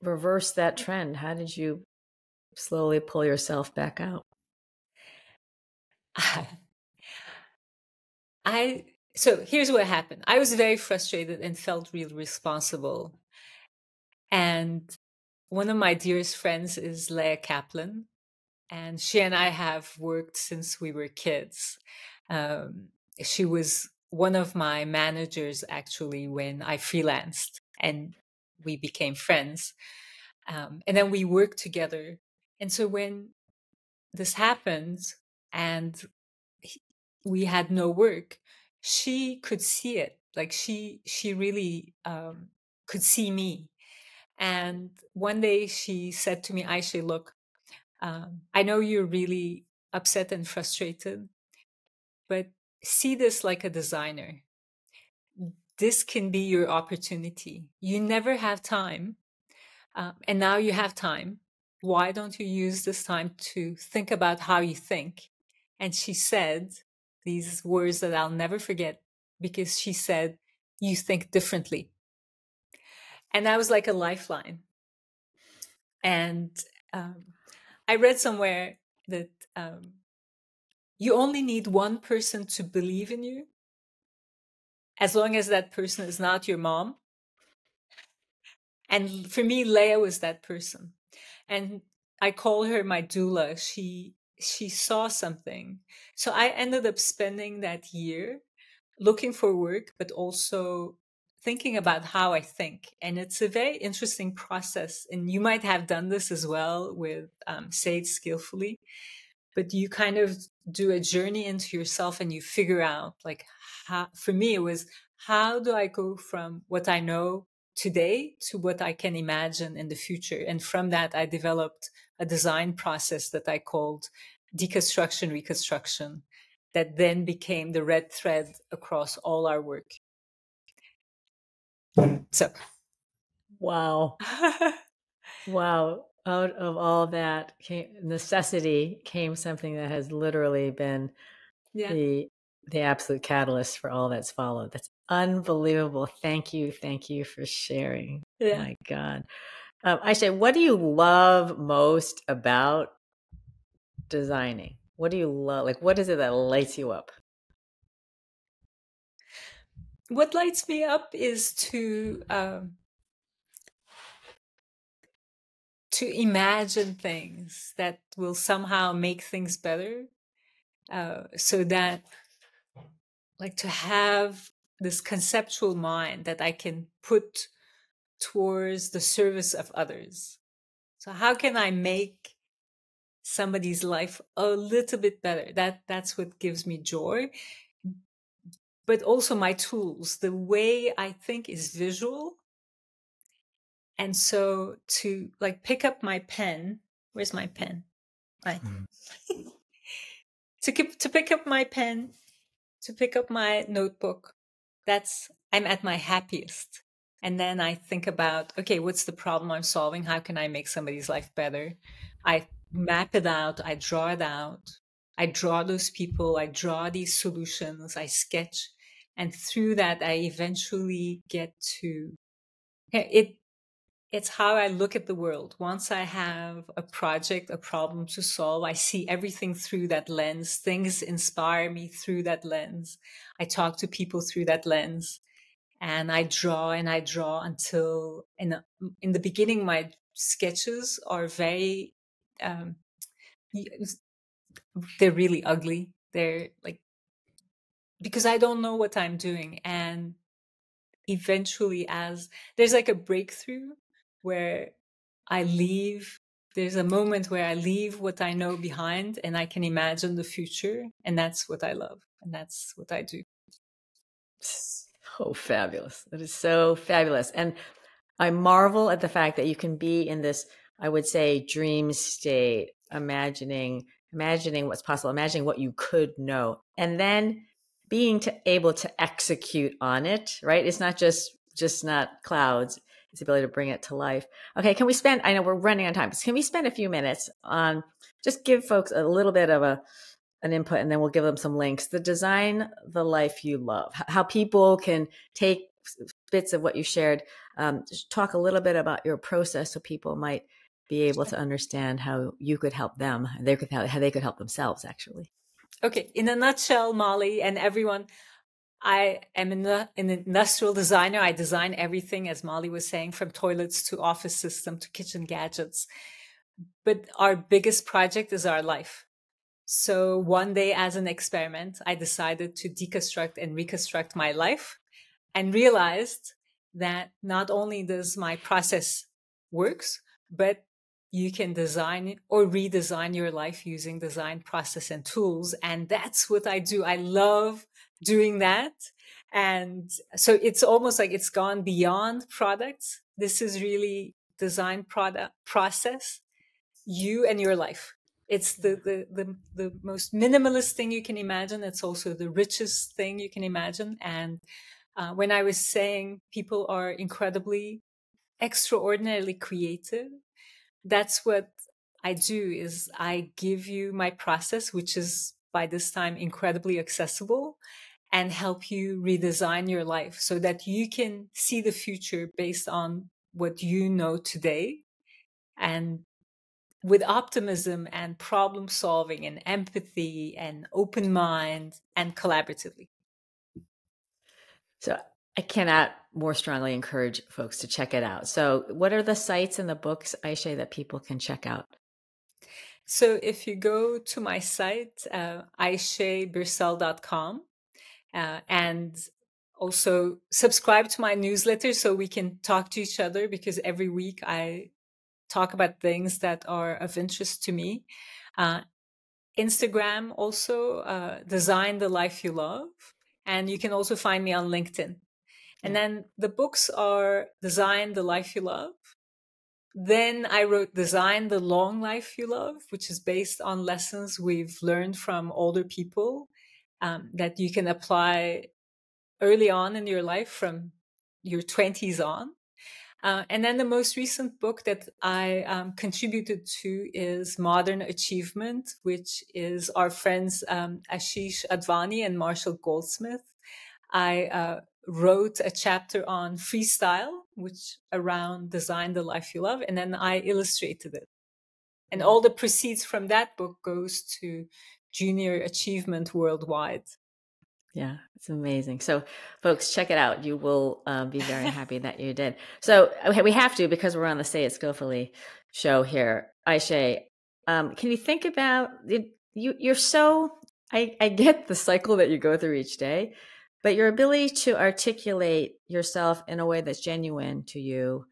reverse that trend? How did you slowly pull yourself back out? So here's what happened. I was very frustrated and felt really responsible. And one of my dearest friends is Leah Kaplan, and she and I have worked since we were kids. She was one of my managers actually when I freelanced, and we became friends. And then we worked together. And so when this happened and we had no work, she could see it. Like she really could see me. And one day she said to me, Ayse, look, I know you're really upset and frustrated, but see this like a designer. This can be your opportunity. You never have time, and now you have time. Why don't you use this time to think about how you think? And she said these words that I'll never forget, because she said, you think differently. And that was like a lifeline. And I read somewhere that you only need one person to believe in you, as long as that person is not your mom. And for me, Leia was that person. And I call her my doula. She saw something. So I ended up spending that year looking for work, but also thinking about how I think. And it's a very interesting process. And you might have done this as well with Say It Skillfully, but you kind of do a journey into yourself and you figure out, like, how, for me, it was, how do I go from what I know today to what I can imagine in the future? And from that, I developed a design process that I called deconstruction, reconstruction, that then became the red thread across all our work. So, Wow. Wow. Out of all that necessity came something that has literally been yeah. the absolute catalyst for all that's followed. That's unbelievable. Thank you. Thank you for sharing. Yeah. My God. Ayse, what do you love most about designing? What do you love? Like, what is it that lights you up? What lights me up is to imagine things that will somehow make things better. So that, like, to have this conceptual mind that I can put towards the service of others. So how can I make somebody's life a little bit better? That's what gives me joy. But also my tools, the way I think is visual. And so to, like, pick up my pen, where's my pen? Right. To pick up my pen, to pick up my notebook, I'm at my happiest. And then I think about, okay, what's the problem I'm solving? How can I make somebody's life better? I map it out. I draw it out. I draw those people. I draw these solutions. I sketch. And through that, I eventually get to it's how I look at the world. Once I have a project, a problem to solve, I see everything through that lens. Things inspire me through that lens. I talk to people through that lens, and I draw until in the beginning, my sketches are very, um, they're really ugly. They're like, because I don't know what I'm doing. And eventually, as there's like a breakthrough where there's a moment where I leave what I know behind and I can imagine the future. And that's what I love. And that's what I do. So fabulous. That is so fabulous. And I marvel at the fact that you can be in this, I would say, dream state, imagining what's possible, imagining what you could know, and then being able to execute on it, right? It's not just not clouds. It's the ability to bring it to life. Okay, can we spend, I know we're running on time, but can we spend a few minutes on just give folks a little bit of an input, and then we'll give them some links. The Design the Life You Love, how people can take bits of what you shared. Just talk a little bit about your process so people might be able to understand how you could help them, how they could help themselves, actually. Okay, in a nutshell, Molly and everyone, I am an industrial designer. I design everything, as Molly was saying, from toilets to office system to kitchen gadgets. But our biggest project is our life. So one day, as an experiment, I decided to deconstruct and reconstruct my life, and realized that not only does my process works, but you can design or redesign your life using design process and tools. And that's what I do. I love doing that. And so it's almost like it's gone beyond products. This is really design product process, you and your life. It's the most minimalist thing you can imagine. It's also the richest thing you can imagine. And when I was saying people are incredibly, extraordinarily creative, that's what I do. Is I give you my process, which is by this time incredibly accessible, and help you redesign your life so that you can see the future based on what you know today, and with optimism and problem solving and empathy and open mind and collaboratively. So I cannot more strongly encourage folks to check it out. So what are the sites and the books, Ayse, that people can check out? So if you go to my site, aysebirsel.com, and also subscribe to my newsletter so we can talk to each other, because every week I talk about things that are of interest to me. Instagram also, Design the Life You Love. And you can also find me on LinkedIn. And then the books are Design the Life You Love. Then I wrote Design the Long Life You Love, which is based on lessons we've learned from older people that you can apply early on in your life from your 20s on. And then the most recent book that I contributed to is Modern Achievement, which is our friends Ashish Advani and Marshall Goldsmith. I wrote a chapter on freestyle, which around Design the Life You Love, and then I illustrated it. And all the proceeds from that book goes to junior achievement worldwide. Yeah, it's amazing. So folks, check it out. You will be very happy that you did. So okay, we have to, because we're on the Say It Skillfully show here. Ayse, can you think about it? You're so, I get the cycle that you go through each day, but your ability to articulate yourself in a way that's genuine to you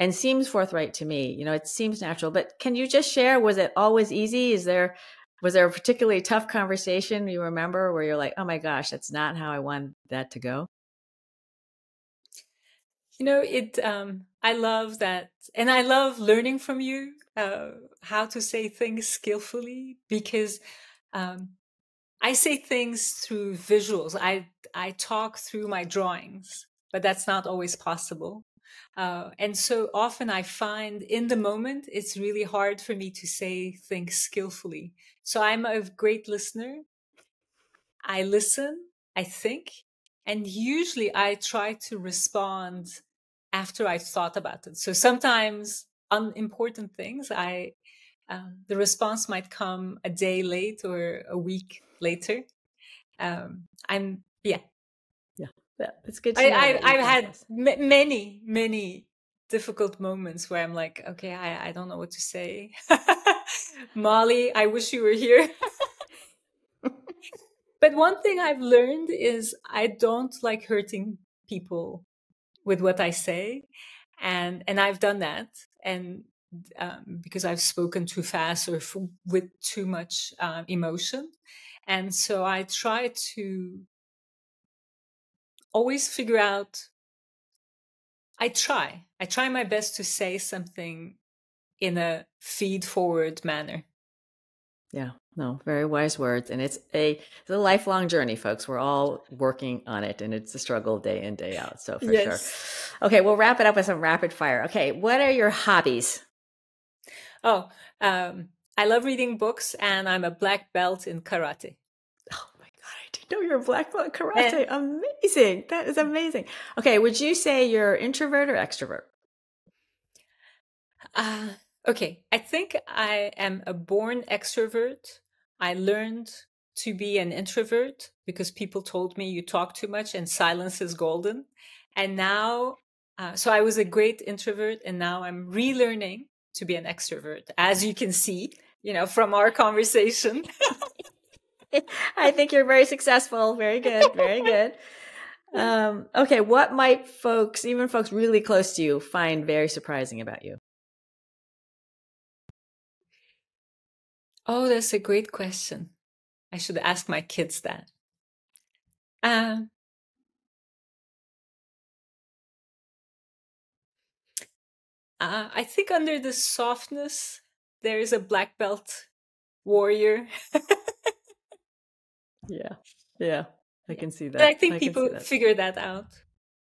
and seems forthright to me, it seems natural, but can you just share, was it always easy? Was there a particularly tough conversation you remember where you're like, oh my gosh, that's not how I wanted that to go? I love that. And I love learning from you, how to say things skillfully, because I say things through visuals. I talk through my drawings, but that's not always possible. And so often I find in the moment, it's really hard for me to say things skillfully. So I'm a great listener. I listen, I think, and usually I try to respond after I've thought about it. So sometimes on important things, the response might come a day late or a week later. Yeah. Yeah, it's good to know that you I've had process. many difficult moments where I'm like, okay, I don't know what to say. Molly, I wish you were here. But one thing I've learned is I don't like hurting people with what I say. And I've done that. And because I've spoken too fast or with too much emotion. And so I try to always figure out, I try my best to say something in a feed forward manner. Yeah, no, very wise words. And it's a lifelong journey, folks. We're all working on it, and it's a struggle day in, day out. So for sure. Okay, we'll wrap it up with some rapid fire. Okay, what are your hobbies? Oh, I love reading books, and I'm a black belt in karate. Oh my God, I didn't know you're a black belt in karate. Amazing. That is amazing. Okay, would you say you're introvert or extrovert? Okay, I think I am a born extrovert. I learned to be an introvert because people told me you talk too much and silence is golden. And now, so I was a great introvert, and now I'm relearning to be an extrovert, as you can see, from our conversation. I think you're very successful. Very good. Very good. Okay, what might even folks really close to you, find very surprising about you? Oh, that's a great question. I should ask my kids that. I think under the softness, there is a black belt warrior. Yeah, I can see that. But I think people figure that out.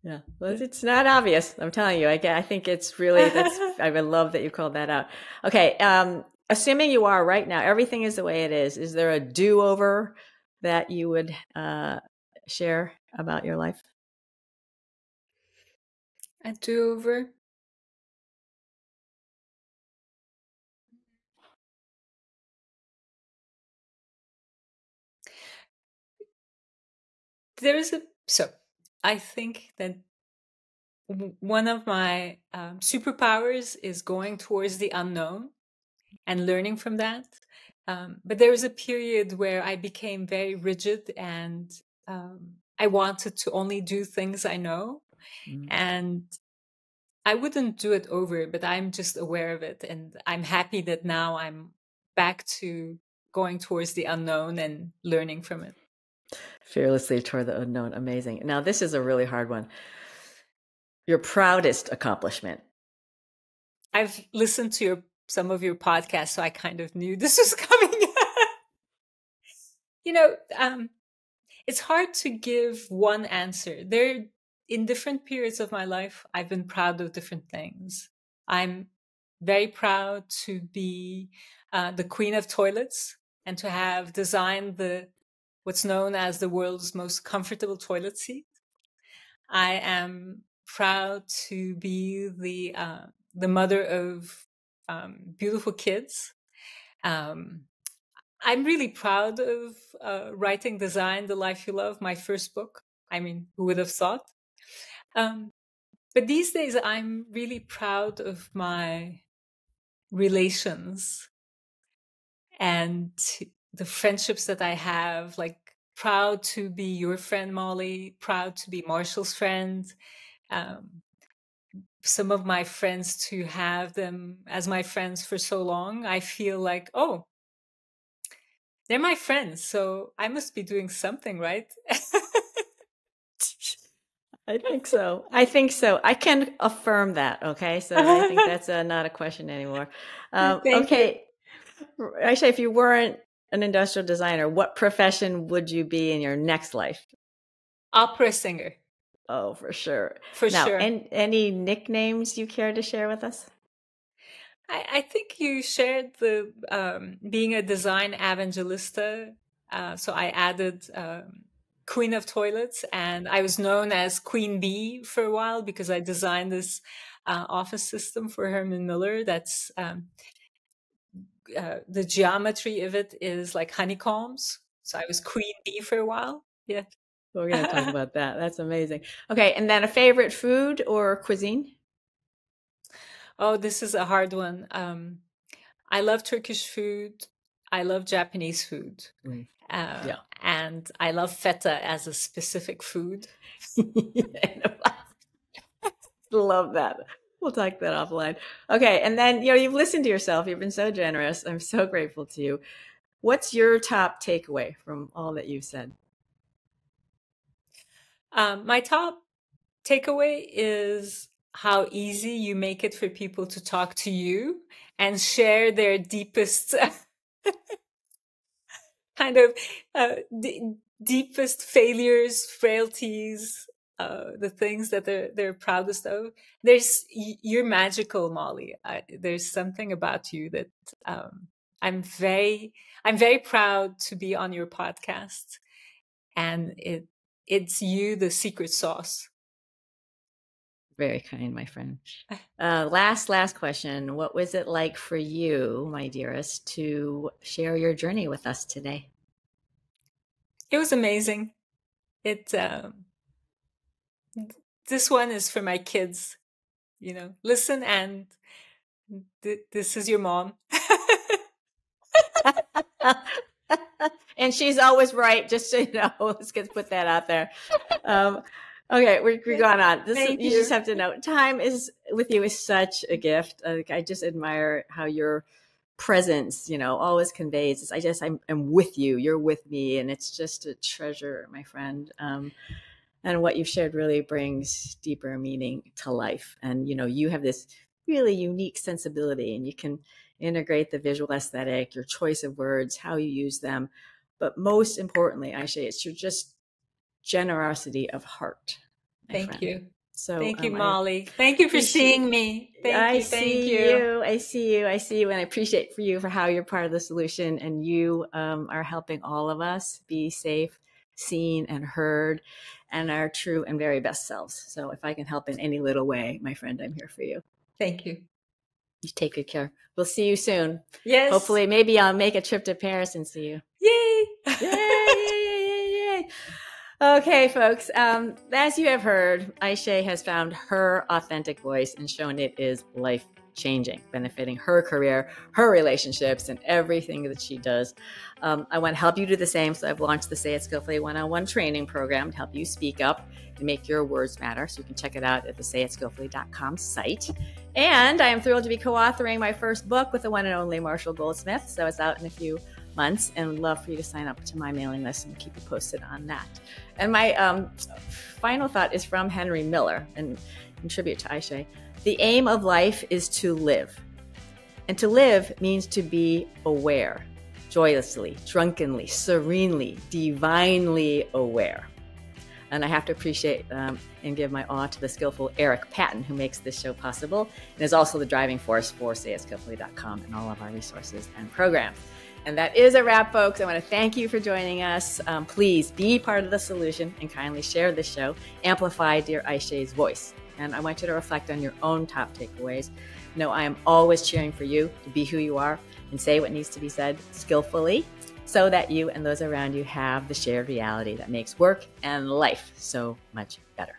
Yeah, well, it's not obvious. I'm telling you. I think it's really, I would love that you called that out. Okay, assuming you are right now, everything is the way it is. Is there a do-over that you would share about your life? A do-over. I think that one of my superpowers is going towards the unknown and learning from that. But there was a period where I became very rigid, and I wanted to only do things I know. And I wouldn't do it over, but I'm just aware of it. And I'm happy that now I'm back to going towards the unknown and learning from it. Fearlessly toward the unknown. Amazing. Now, this is a really hard one. Your proudest accomplishment. I've listened to some of your podcasts, so I kind of knew this was coming. It's hard to give one answer. In different periods of my life, I've been proud of different things. I'm very proud to be the queen of toilets and to have designed what's known as the world's most comfortable toilet seat. I am proud to be the mother of beautiful kids. I'm really proud of writing Design the Life You Love, my first book. I mean, who would have thought? But these days, I'm really proud of my relations and the friendships that I have. Like, proud to be your friend, Molly. Proud to be Marshall's friend. Some of my friends, to have them as my friends for so long, I feel like, oh, they're my friends, so I must be doing something right. I think so. I can affirm that. Okay. So I think that's not a question anymore. Okay. Actually, if you weren't an industrial designer, what profession would you be in your next life? Opera singer. Oh, for sure. For sure. And any nicknames you care to share with us? I think you shared the being a design evangelista. So I added Queen of Toilets, and I was known as Queen Bee for a while because I designed this office system for Herman Miller. That's the geometry of it is like honeycombs. So I was Queen Bee for a while. Yeah. We're going to talk about that. That's amazing. Okay. And then a favorite food or cuisine? Oh, this is a hard one. I love Turkish food. I love Japanese food. And I love feta as a specific food. Love that. We'll talk that offline. Okay. And then, you've listened to yourself. You've been so generous. I'm so grateful to you. What's your top takeaway from all that you've said? My top takeaway is how easy you make it for people to talk to you and share their deepest kind of deepest failures, frailties, the things that they're proudest of. You're magical, Molly. There's something about you that I'm very proud to be on your podcast, and it's you, the secret sauce. Very kind, my friend. Last question. What was it like for you, my dearest, to share your journey with us today? It was amazing. This one is for my kids. Listen, and this is your mom. And she's always right, just so you know. Let's put that out there. Okay, we're going on. You just have to know, time is with you is such a gift. I just admire how your presence, always conveys. I'm with you. You're with me, and it's just a treasure, my friend. And what you've shared really brings deeper meaning to life. And you have this really unique sensibility, and you can integrate the visual aesthetic, your choice of words, how you use them. But most importantly, Ayse, it's your just generosity of heart. Thank you. So thank you, Molly. Thank you for seeing me. I see you. I see you. And I appreciate for how you're part of the solution, and you are helping all of us be safe, seen and heard and our true and very best selves. So if I can help in any little way, my friend, I'm here for you. Thank you. You take good care. We'll see you soon. Yes. Hopefully, maybe I'll make a trip to Paris and see you. Yay! Yay, yay, yay, yay. Okay, folks, as you have heard, Ayse has found her authentic voice and shown it is life-changing, benefiting her career, her relationships, and everything that she does. I want to help you do the same, so I've launched the Say It Skillfully one-on-one training program to help you speak up and make your words matter. So you can check it out at the sayitskillfully.com site. And I am thrilled to be co-authoring my first book with the one and only Marshall Goldsmith. So it's out in a few months, and would love for you to sign up to my mailing list and keep you posted on that. And my final thought is from Henry Miller, and in tribute to Ayse. The aim of life is to live. And to live means to be aware, joyously, drunkenly, serenely, divinely aware. And I have to appreciate and give my awe to the skillful Eric Patton, who makes this show possible and is also the driving force for sayitskillfully.com and all of our resources and programs. And that is a wrap, folks. I want to thank you for joining us. Please be part of the solution and kindly share this show. Amplify dear Ayse's voice. And I want you to reflect on your own top takeaways. Know I am always cheering for you to be who you are and say what needs to be said skillfully, so that you and those around you have the shared reality that makes work and life so much better.